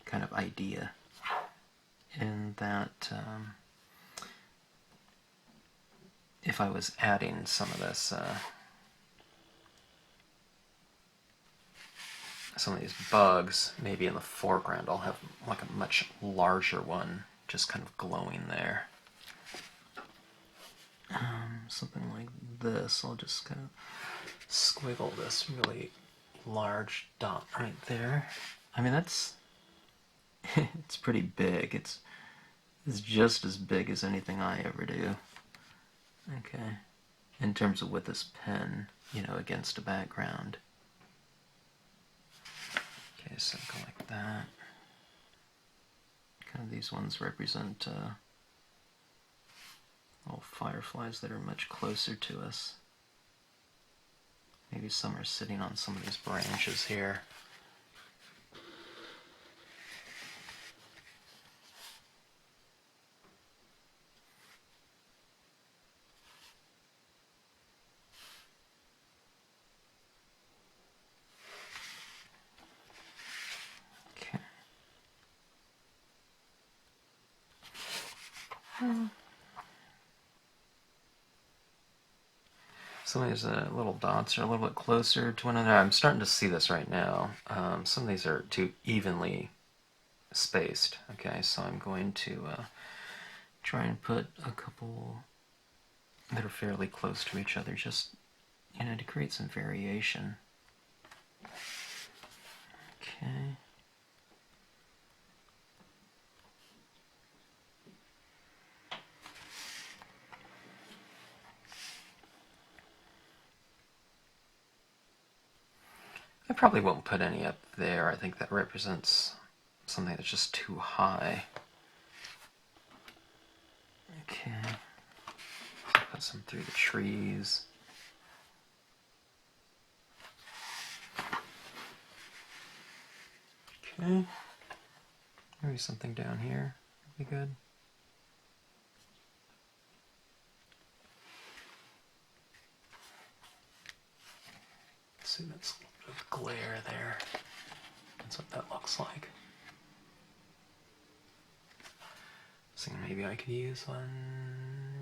kind of idea, in that if I was adding some of this, some of these bugs, maybe in the foreground I'll have like a much larger one just kind of glowing there. Something like this. I'll just kind of squiggle this really large dot right there. I mean, that's it's pretty big. It's just as big as anything I ever do. Okay, in terms of with this pen, you know, against a background. Okay, so go like that. Kind of these ones represent little fireflies that are much closer to us. Maybe some are sitting on some of these branches here. Okay. Some of these little dots are a little bit closer to one another. I'm starting to see this right now. Some of these are too evenly spaced. Okay, so I'm going to try and put a couple that are fairly close to each other, just, you know, to create some variation. Okay. I probably won't put any up there. I think that represents something that's just too high. Okay. Put some through the trees. Okay. Maybe something down here would be good. Let's see, that's a little bit of glare there. That's what that looks like. So maybe I could use one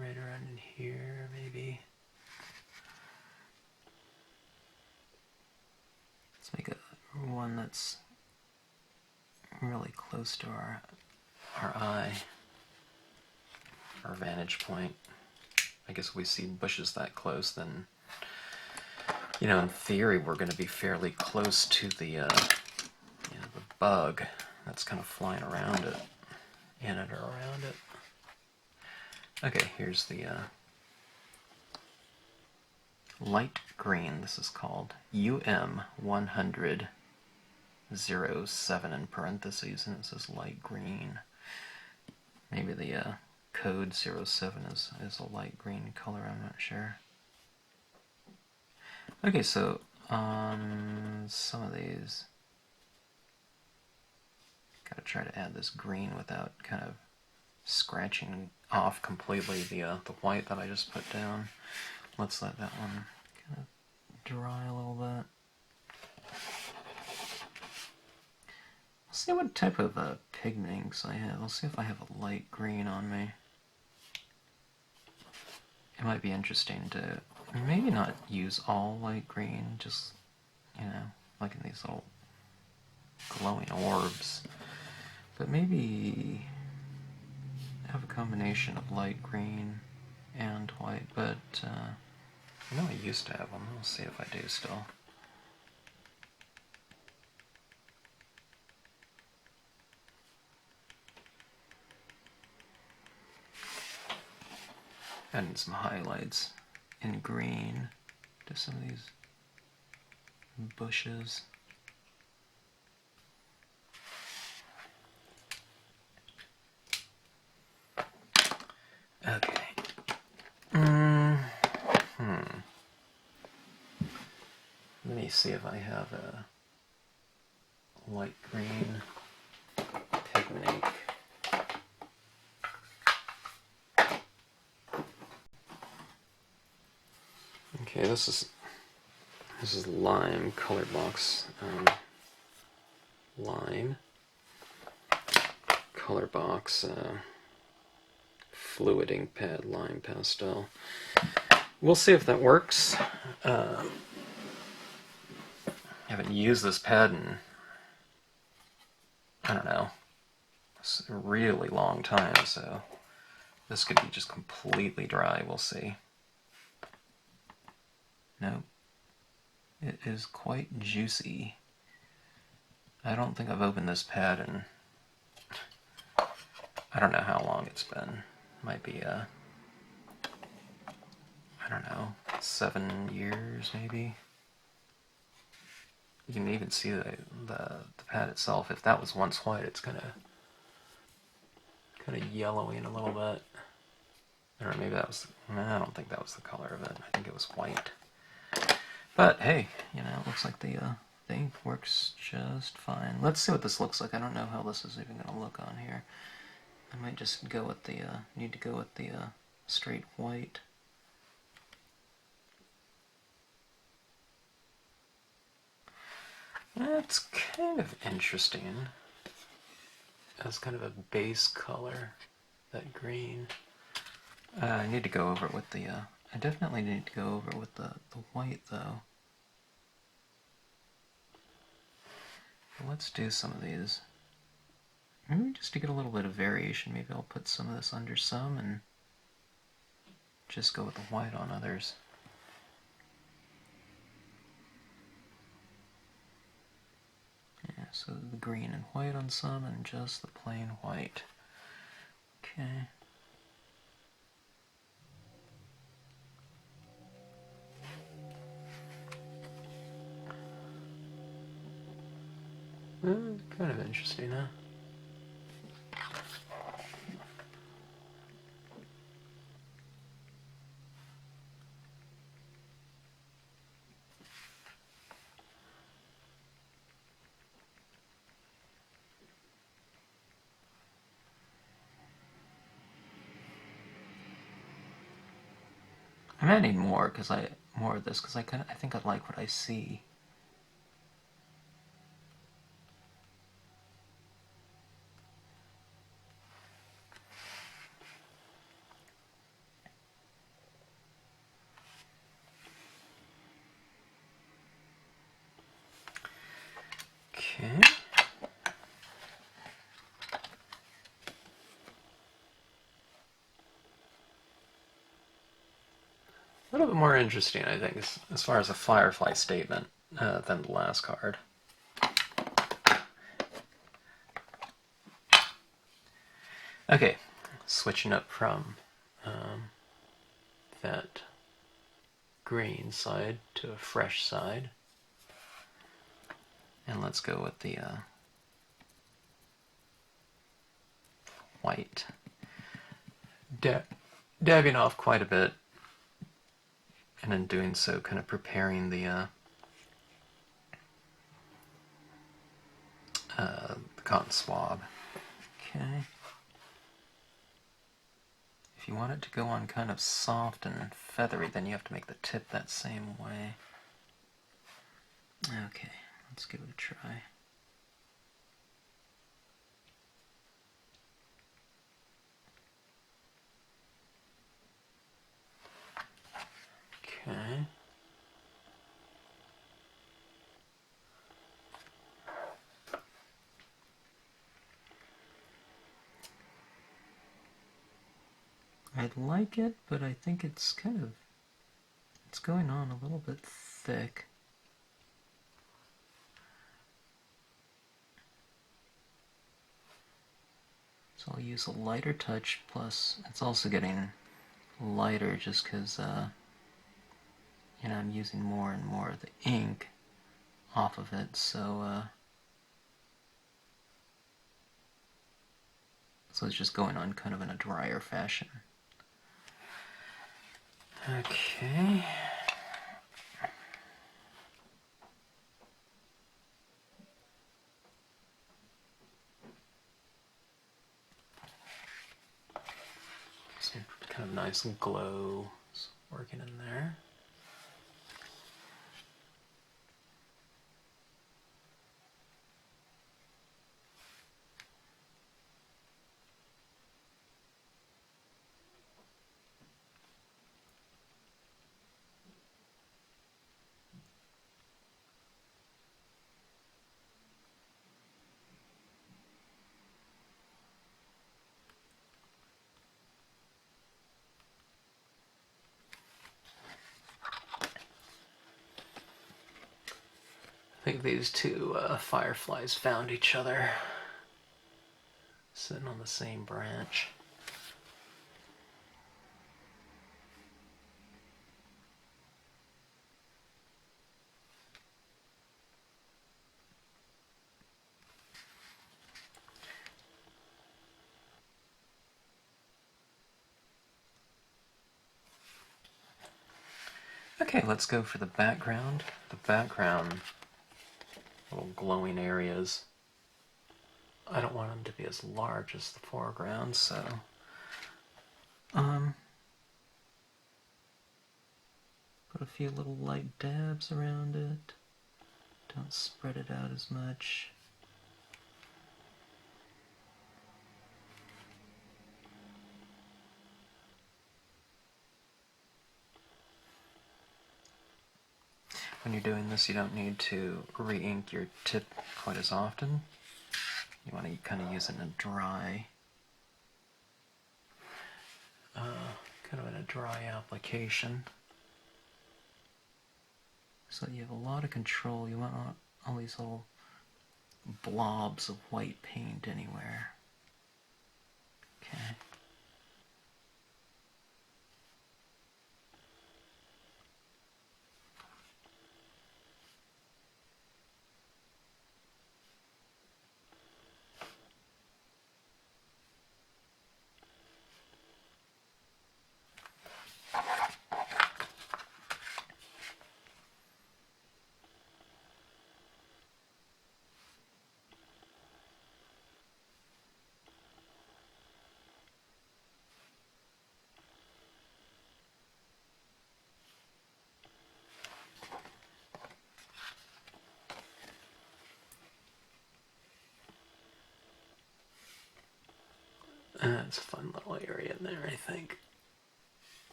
right around in here, maybe. Let's make one that's really close to our eye, our vantage point. I guess if we see bushes that close, then, you know, in theory, we're going to be fairly close to the, you know, the bug that's kind of flying around it, in it or around it. Okay, here's the light green. This is called UM10007 in parentheses, and it says light green. Maybe the code 07 is a light green color, I'm not sure. Okay, so on some of these, gotta try to add this green without kind of scratching off completely the white that I just put down. Let's let that one kind of dry a little bit. Let's see what type of pigments I have. Let's see if I have a light green on me. It might be interesting to maybe not use all light green, just, you know, like in these little glowing orbs, but maybe have a combination of light green and white. But I know I used to have them. We'll see if I do still. Adding some highlights in green to some of these bushes. Okay. Let me see if I have a light green pigment ink. Okay, this is lime color box. Lime color box fluid ink pad lime pastel. We'll see if that works. I haven't used this pad in, I don't know, a really long time, so this could be just completely dry. We'll see. Nope. It is quite juicy. I don't think I've opened this pad in, I don't know how long it's been. Might be, I don't know, 7 years maybe. You can even see the pad itself. If that was once white, it's kind of yellowing a little bit. I don't know, maybe that was, I don't think that was the color of it. I think it was white. But hey, you know, it looks like the ink works just fine. Let's see what this looks like. I don't know how this is even going to look on here. I might just go with the, need to go with the straight white. That's kind of interesting as kind of a base color, that green. I need to go over it with the, I definitely need to go over it with the white though. Let's do some of these. Maybe just to get a little bit of variation, maybe I'll put some of this under some and just go with the white on others. Yeah, so the green and white on some and just the plain white. Okay. Kind of interesting, huh? I'm adding more more of this because I think I like what I see. Okay. A little bit more interesting, I think, as far as a firefly statement than the last card. Okay, switching up from that green side to a fresh side. And let's go with the white. Dabbing off quite a bit, and in doing so, kind of preparing the cotton swab. Okay. If you want it to go on kind of soft and feathery, then you have to make the tip that same way. Okay, let's give it a try. Okay. I like it, but I think it's it's going on a little bit thick. So I'll use a lighter touch, plus it's also getting lighter just because, you know, I'm using more and more of the ink off of it, so it's just going on kind of in a drier fashion. Okay. Some kind of nice glow working in there. I think these two fireflies found each other, sitting on the same branch. Okay, let's go for the background. The background, little glowing areas. I don't want them to be as large as the foreground, so put a few little light dabs around it. Don't spread it out as much. When you're doing this, you don't need to re-ink your tip quite as often. You want to kind of use it in a dry, kind of in a dry application. So you have a lot of control. You want all these little blobs of white paint anywhere. Okay. It's a fun little area in there, I think.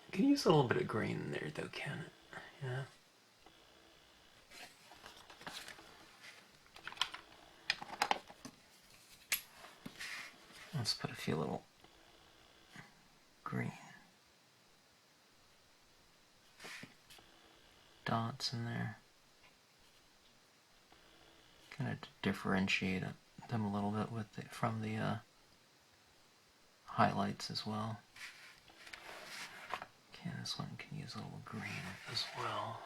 You can use a little bit of green in there, though, can it? Yeah. Let's put a few little green dots in there. Kind of differentiate them a little bit from the highlights as well. Okay, this one can use a little green as well.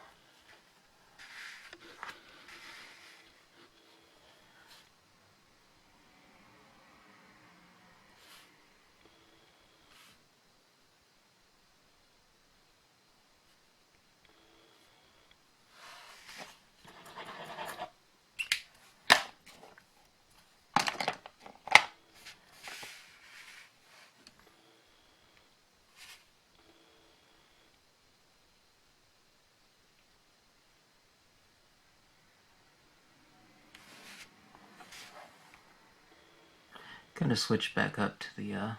Going to switch back up to the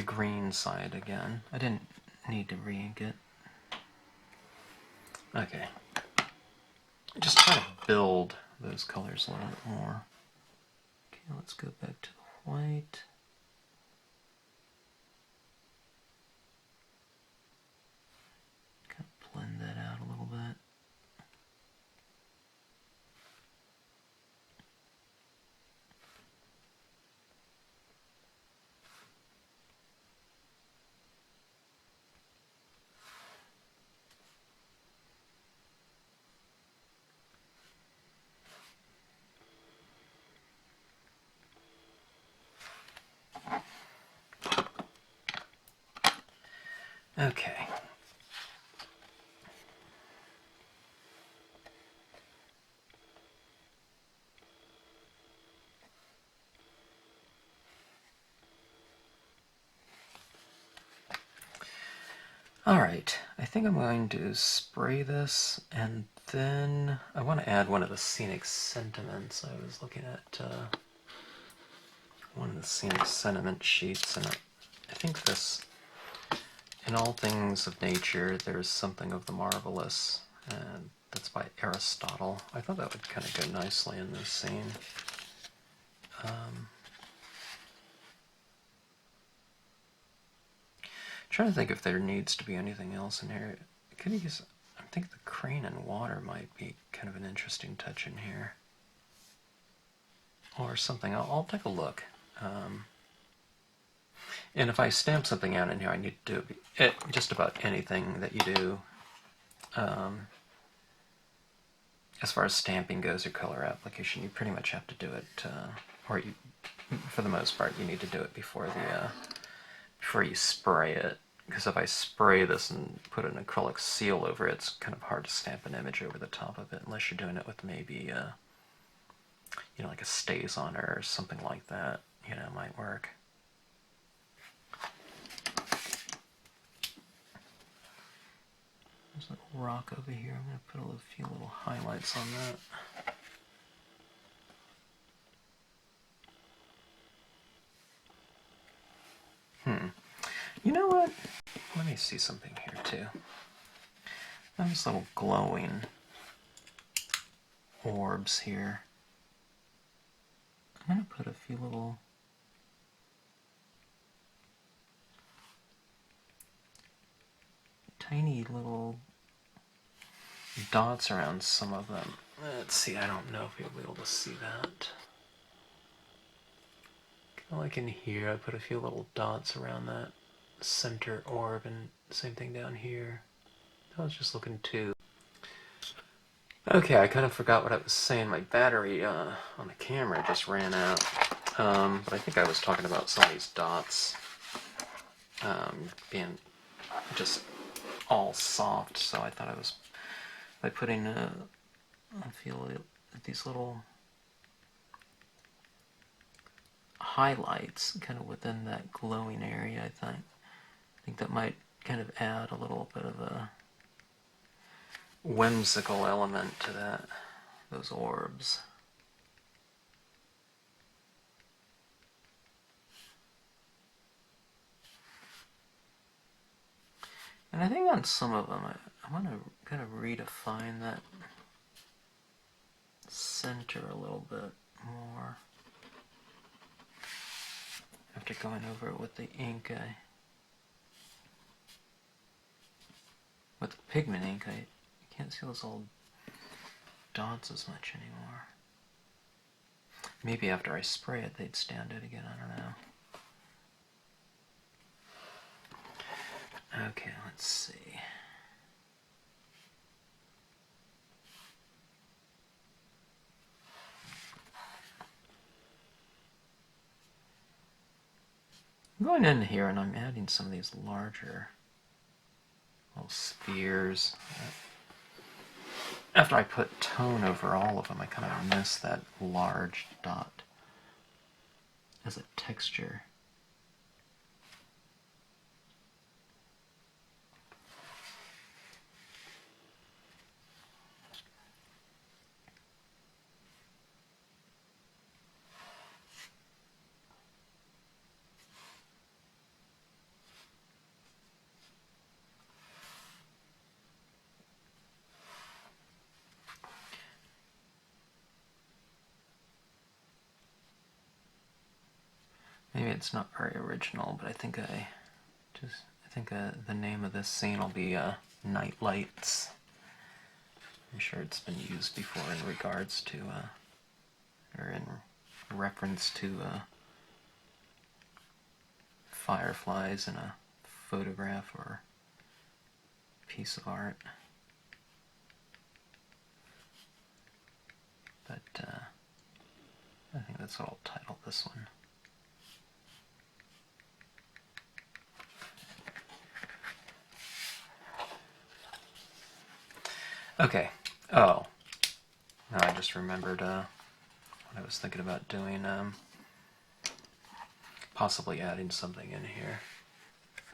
green side again. I didn't need to re-ink it. Okay. Just try to build those colors a little bit more. Okay, let's go back to the white. Kind of blend that out a little bit. Okay. Alright, I think I'm going to spray this, and then I want to add one of the scenic sentiments. I was looking at one of the scenic sentiment sheets, and I think this, in all things of nature, there's something of the marvelous, and that's by Aristotle. I thought that would kind of go nicely in this scene. Trying to think if there needs to be anything else in here. I think the crane and water might be kind of an interesting touch in here. Or something. I'll take a look. And if I stamp something out in here, I need to do it, just about anything that you do. As far as stamping goes or color application, you pretty much have to do it, for the most part, you need to do it before you spray it. because if I spray this and put an acrylic seal over it, it's kind of hard to stamp an image over the top of it unless you're doing it with maybe, you know, like a StazOn or something like that. You know, might work. There's a little rock over here. I'm going to put a few little highlights on that. You know what? Let me see something here too. There's little glowing orbs here. I'm going to put a few little tiny little dots around some of them. Let's see, I don't know if you'll be able to see that. Kind of like in here, I put a few little dots around that center orb, and same thing down here. I was just looking too. Okay, I kind of forgot what I was saying. My battery on the camera just ran out. But I think I was talking about some of these dots being just all soft, so I thought I was by putting I feel these little highlights kind of within that glowing area. I think that might kind of add a little bit of a whimsical element to those orbs. And I think on some of them, I want to kind of redefine that center a little bit more. After going over it with the ink, with the pigment ink, I can't see those little dots as much anymore. Maybe after I spray it, they'd stand it again, I don't know. Okay, let's see. I'm going in here and I'm adding some of these larger little spheres. After I put tone over all of them, I kind of miss that large dot as a texture. Maybe it's not very original, but I think the name of this scene will be Night Lights. I'm sure it's been used before in regards to, or in reference to fireflies in a photograph or piece of art. But I think that's what I'll title this one. Okay. Oh. Now I just remembered what I was thinking about doing. Possibly adding something in here.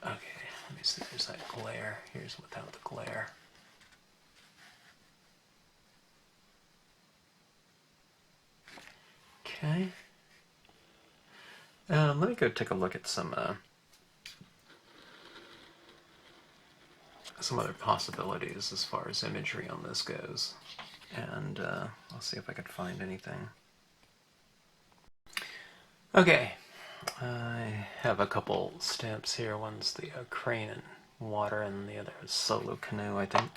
Okay, let me see. There's that glare. Here's without the glare. Okay. Let me go take a look at some other possibilities as far as imagery on this goes, and I'll see if I can find anything. Okay, I have a couple stamps here. One's the crane and water, and the other is solo canoe, I think.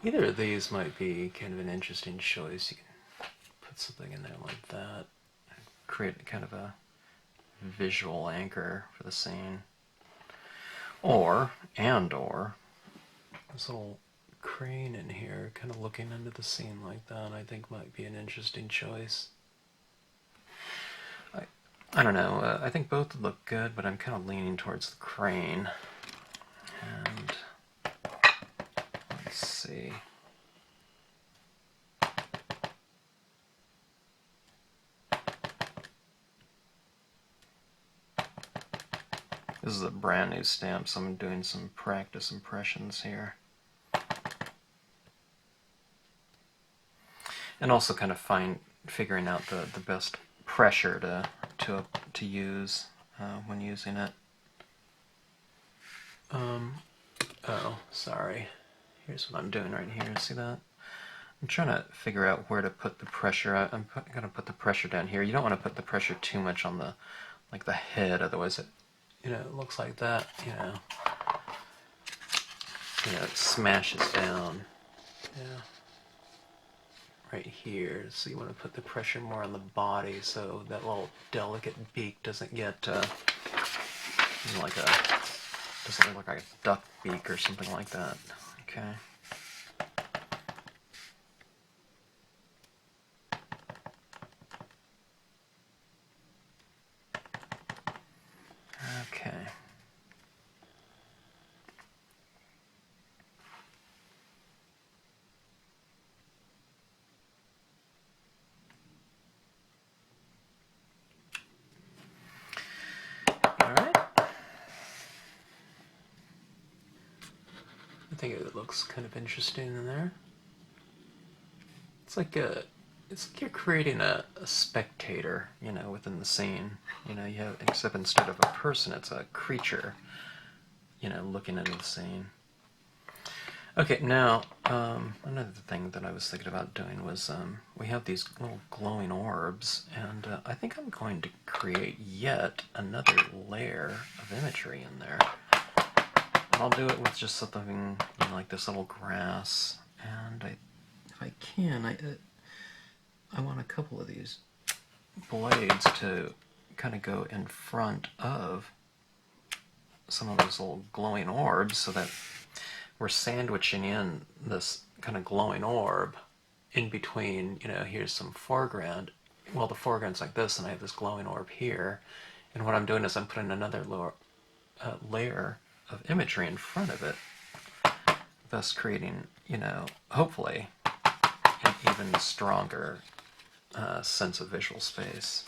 Either of these might be kind of an interesting choice. You can put something in there like that, create kind of a visual anchor for the scene. Or this little crane in here, kind of looking into the scene like that, I think might be an interesting choice. I don't know, I think both would look good, but I'm kind of leaning towards the crane. see. This is a brand new stamp, so I'm doing some practice impressions here. And also kind of figuring out the best pressure to use when using it. Oh, sorry. Here's what I'm doing right here. See that? I'm trying to figure out where to put the pressure. I'm going to put the pressure down here. You don't want to put the pressure too much on the head, otherwise it it looks like that. It smashes down. Yeah. Right here. So you want to put the pressure more on the body, so that little delicate beak doesn't get doesn't look like a duck beak or something like that. Okay. Okay. All right. I think it looks kind of interesting in there. It's like you're creating a spectator, within the scene. You have, except instead of a person, it's a creature, looking into the scene. Okay, now, another thing that I was thinking about doing was, we have these little glowing orbs, and I think I'm going to create yet another layer of imagery in there. And I'll do it with just something like this little grass, and if I can, I want a couple of these blades to kind of go in front of some of those little glowing orbs, so that we're sandwiching in this kind of glowing orb in between. Here's some foreground. Well, the foreground's like this, and I have this glowing orb here. And what I'm doing is I'm putting another layer of imagery in front of it, thus creating, hopefully, an even stronger sense of visual space.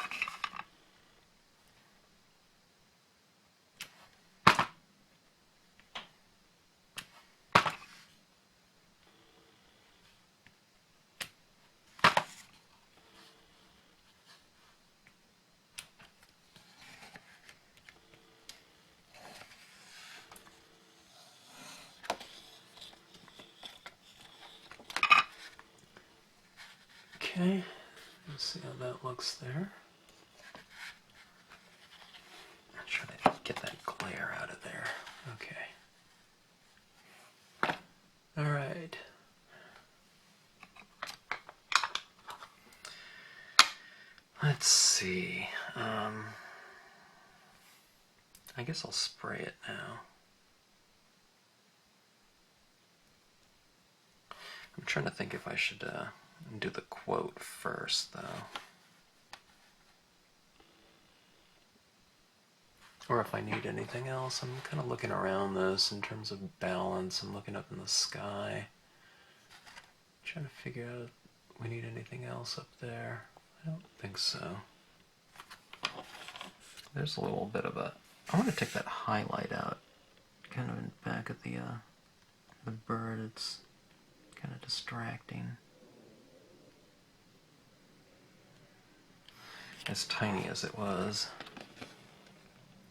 Okay, let's see how that looks there. I'm trying to get that glare out of there. Okay. All right. Let's see. I guess I'll spray it now. I'm trying to think if I should do the quote first, though. Or if I need anything else. I'm kind of looking around this in terms of balance. I'm looking up in the sky. Trying to figure out if we need anything else up there. I don't think so. There's a little bit of I want to take that highlight out, kind of in back of the bird. It's kind of distracting. As tiny as it was.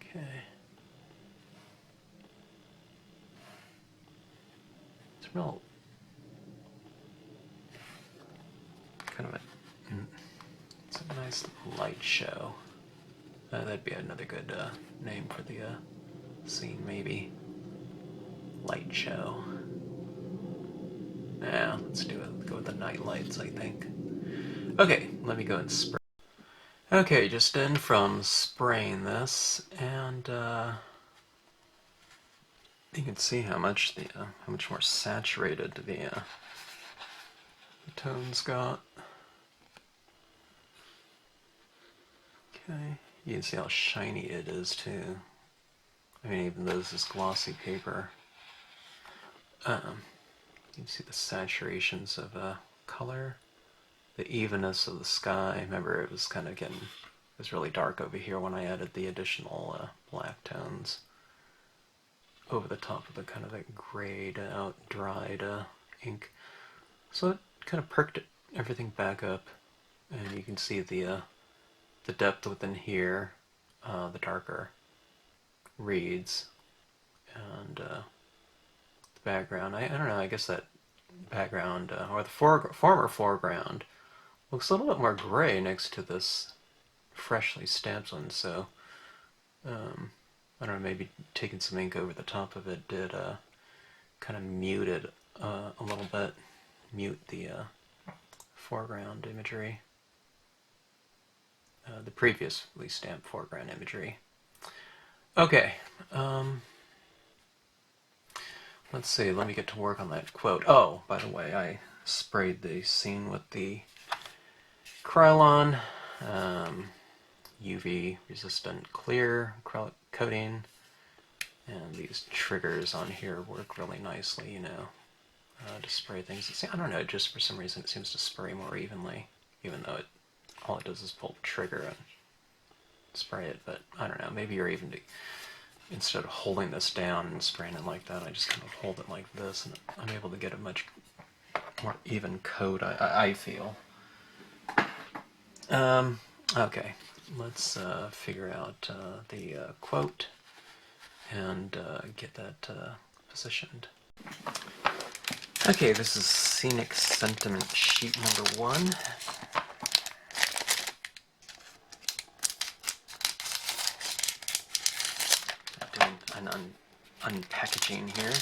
Okay. It's real. Kind of it's a nice light show. That'd be another good name for the scene, maybe. Light show. Yeah, let's do it. Let's go with the night lights, I think. Okay, let me go and spray. Okay, just in from spraying this, and you can see how much more saturated the tones got. Okay, you can see how shiny it is too. I mean, even though this is glossy paper. You can see the saturations of color, the evenness of the sky. Remember, it was kind of getting, it was really dark over here when I added the additional black tones over the top of the kind of that grayed out, dried ink. So it kind of perked everything back up, and you can see the depth within here, the darker reeds, and the background. I don't know, I guess that background, or the former foreground, looks a little bit more gray next to this freshly stamped one, so I don't know, maybe taking some ink over the top of it did kind of mute it a little bit, mute the foreground imagery, the previously stamped foreground imagery. Okay, let's see, let me get to work on that quote. Oh, by the way, I sprayed the scene with the Krylon UV resistant clear acrylic coating, and these triggers on here work really nicely, you know, to spray things. I don't know, just for some reason it seems to spray more evenly, even though all it does is pull the trigger and spray it. But I don't know, maybe you're even instead of holding this down and spraying it like that, I just kind of hold it like this, and I'm able to get a much more even coat, I feel. Okay, let's figure out the quote and get that positioned. Okay, this is Scenic Sentiment sheet number 1. Doing an unpackaging here.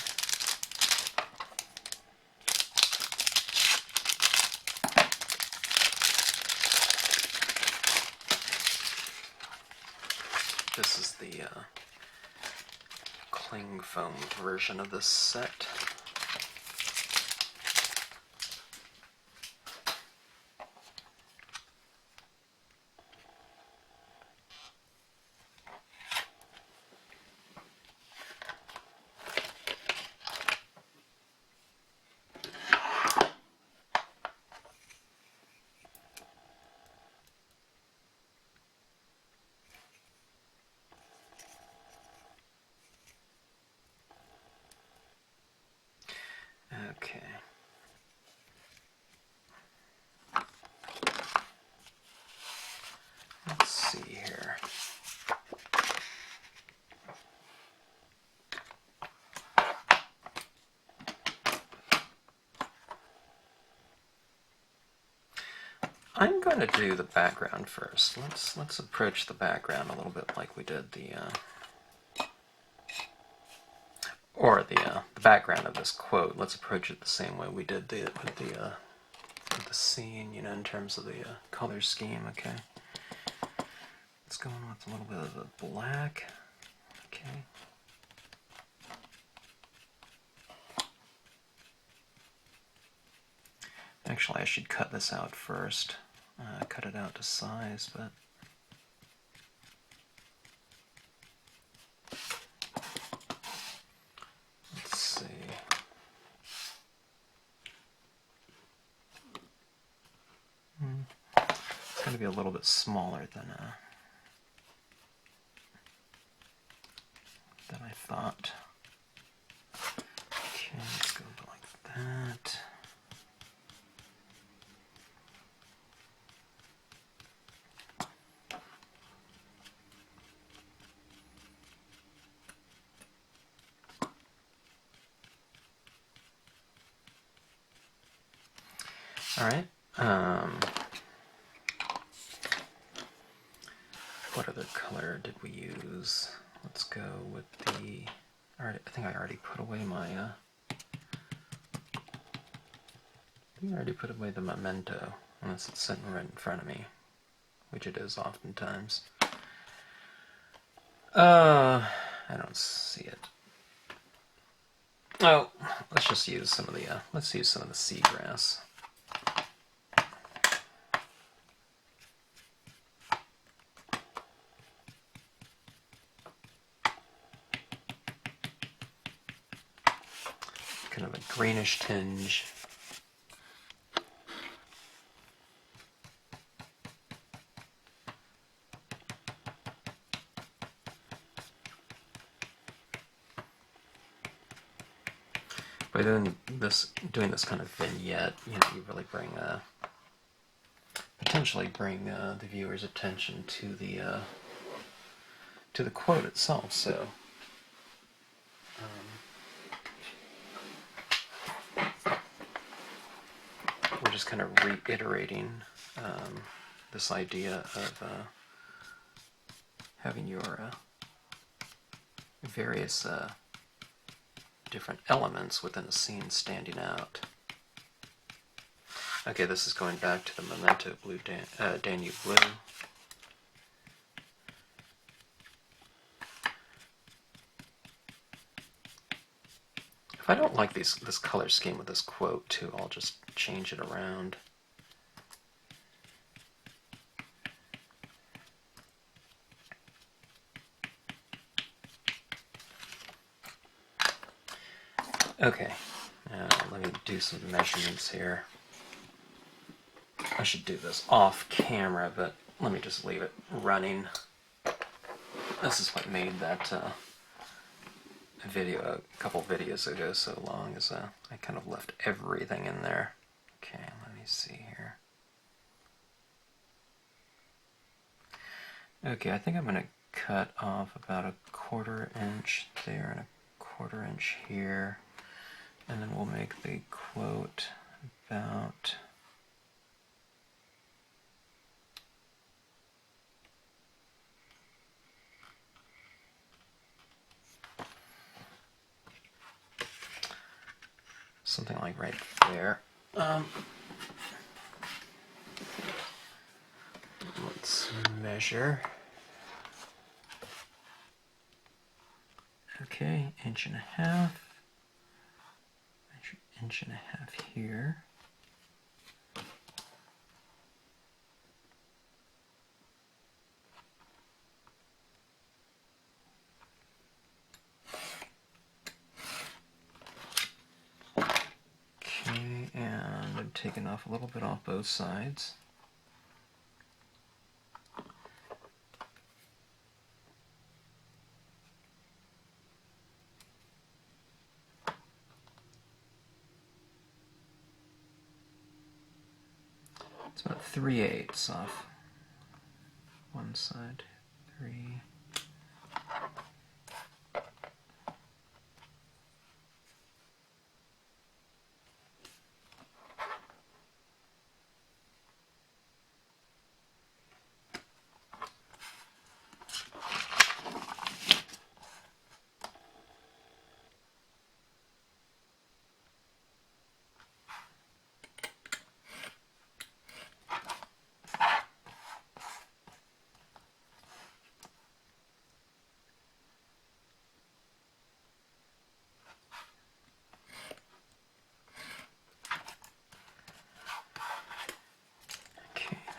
This is the cling foam version of this set. Okay. Let's see here. I'm going to do the background first. Let's approach the background a little bit like we did the background of this quote. Let's approach it the same way we did with the scene, you know, in terms of the color scheme. Okay. Let's go in with a little bit of the black. Okay. Actually, I should cut this out first. Cut it out to size, but let's see. It's going to be a little bit smaller than I thought. Okay, let's go like that. All right. What other color did we use? Let's go with the. I think I already put away my. I already put away the memento, unless it's sitting right in front of me, which it is oftentimes. I don't see it. Oh, let's just use some of the. Let's use some of the seagrass. kind of a greenish tinge. By doing this kind of vignette, you know, you really bring potentially bring the viewer's attention to the quote itself. So we're just kind of reiterating this idea of having your various different elements within a scene standing out. Okay, this is going back to the Memento blue, Danube blue. If I don't like this color scheme with this quote too, I'll just change it around. Okay, let me do some measurements here. I should do this off camera, but let me just leave it running. This is what made that video a couple videos ago so long, is I kind of left everything in there. Okay, let me see here. Okay, I think I'm going to cut off about a 1/4 inch there and a 1/4 inch here. And then we'll make the quote about something like right there. Let's measure. Okay, 1.5 inches. Inch and a half here. Okay, and I'm taking off a little bit off both sides. It's about 3/8 off one side. 3.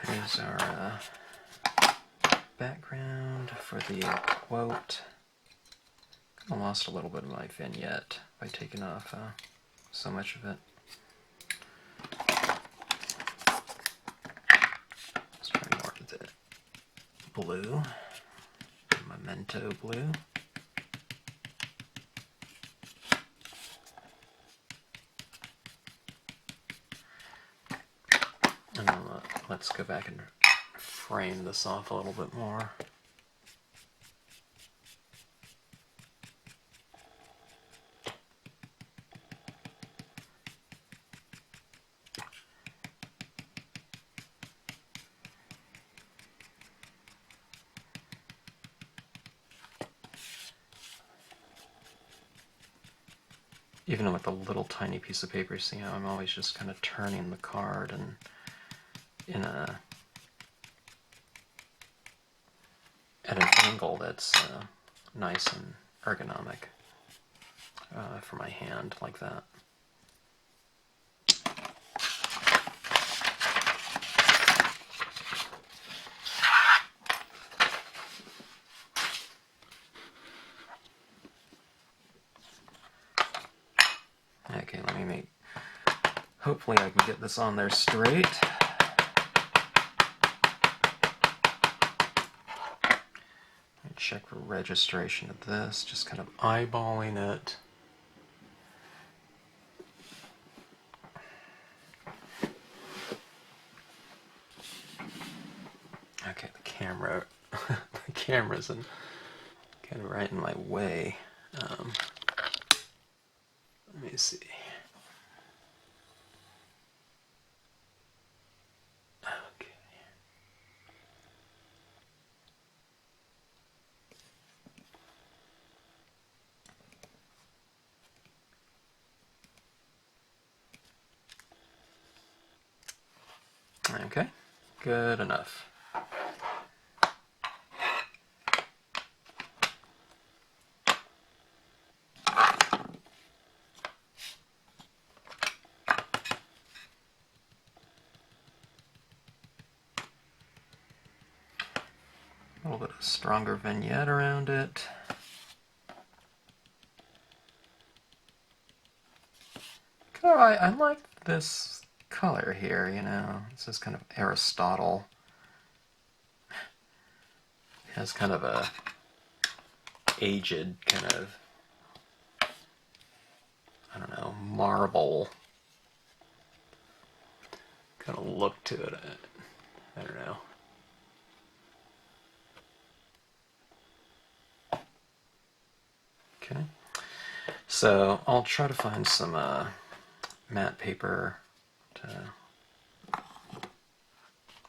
Here's our background for the quote. I lost a little bit of my vignette by taking off so much of it. Let's try more of the blue, Memento blue. And then let's go back and frame this off a little bit more. Even with a little tiny piece of paper, see how I'm always just kind of turning the card and at an angle that's nice and ergonomic for my hand, like that. hopefully I can get this on there straight. Check for registration of this, just kind of eyeballing it. Okay, the camera's in kind of right in my way. Let me see. Okay. Okay, good enough. A little bit of stronger vignette around it. Oh, I like this color here, you know. This is kind of Aristotle. It has kind of a aged kind of, I don't know, marble kind of look to it. I don't know. Okay. So I'll try to find some matte paper to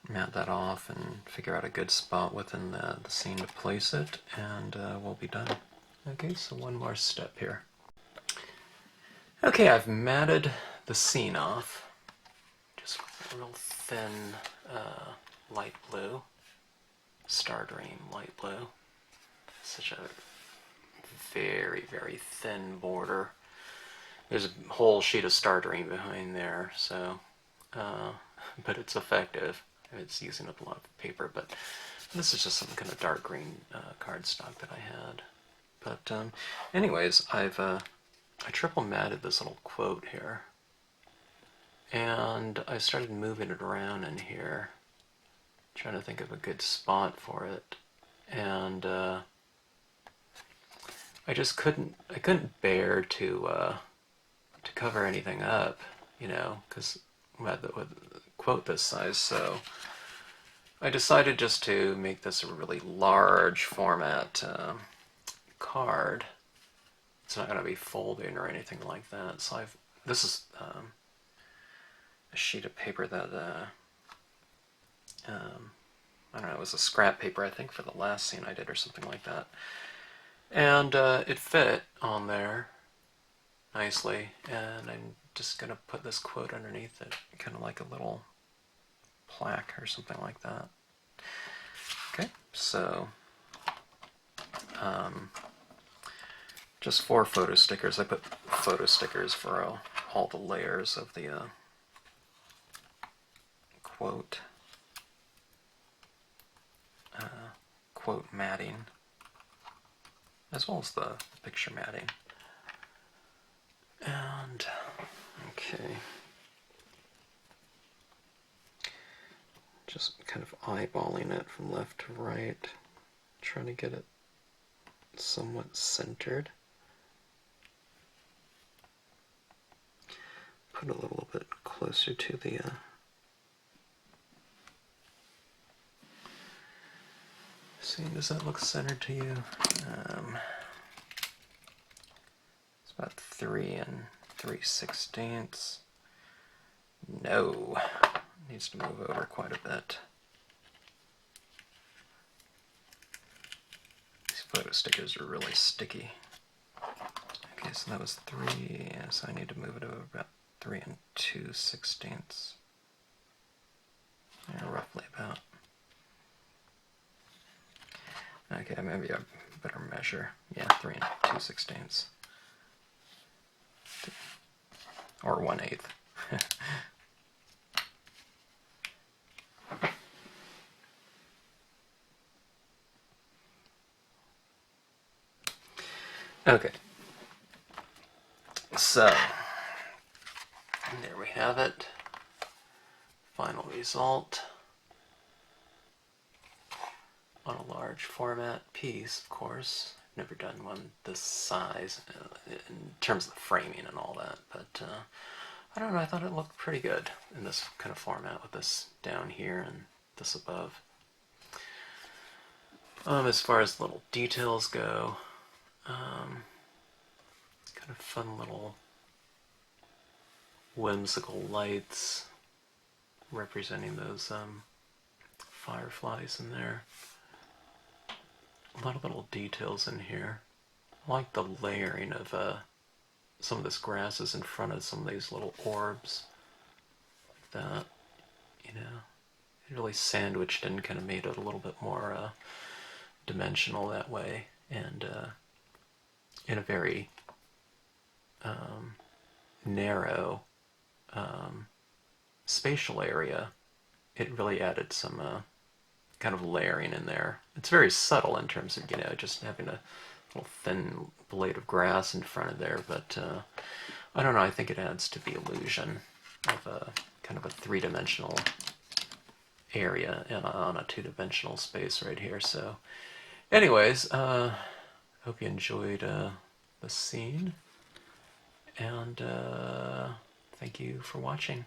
matte that off and figure out a good spot within the scene to place it, and we'll be done. Okay, so one more step here. Okay, I've matted the scene off. Just real thin light blue, star green light blue. Such a very, very thin border. There's a whole sheet of star green behind there, so, but it's effective. It's using up a lot of paper, but this is just some kind of dark green cardstock that I had. But anyways, I triple matted this little quote here, and I started moving it around in here, trying to think of a good spot for it, and I just couldn't bear to cover anything up, you know, because with a quote this size, so I decided just to make this a really large format card. It's not going to be folding or anything like that. So this is a sheet of paper that I don't know, it was a scrap paper I think for the last scene I did or something like that, and it fit on there nicely, and I'm just going to put this quote underneath it, kind of like a little plaque or something like that. Okay, so just 4 photo stickers. I put photo stickers for all the layers of the quote matting, as well as the picture matting. And okay, just kind of eyeballing it from left to right, trying to get it somewhat centered. Put a little bit closer to the see, does that look centered to you? It's about 3 3/16. No, it needs to move over quite a bit. These photo stickers are really sticky. Okay, so that was 3, so I need to move it over about 3 2/16. Yeah, roughly about. Okay, maybe I better measure. Yeah, 3 2/16. Or 1/8. Okay. So, There we have it. Final result on a large format piece, of course. Never done one this size in terms of the framing and all that, but I don't know, I thought it looked pretty good in this kind of format with this down here and this above. As far as little details go, kind of fun little whimsical lights representing those fireflies in there. A lot of little details in here. I like the layering of some of this grasses in front of some of these little orbs. Like that, you know. It really sandwiched and kind of made it a little bit more dimensional that way. And in a very narrow spatial area, it really added some kind of layering in there. It's very subtle in terms of, you know, just having a little thin blade of grass in front of there, but I don't know, I think it adds to the illusion of a kind of a three-dimensional area on a two-dimensional space right here. So anyways, hope you enjoyed the scene, and thank you for watching.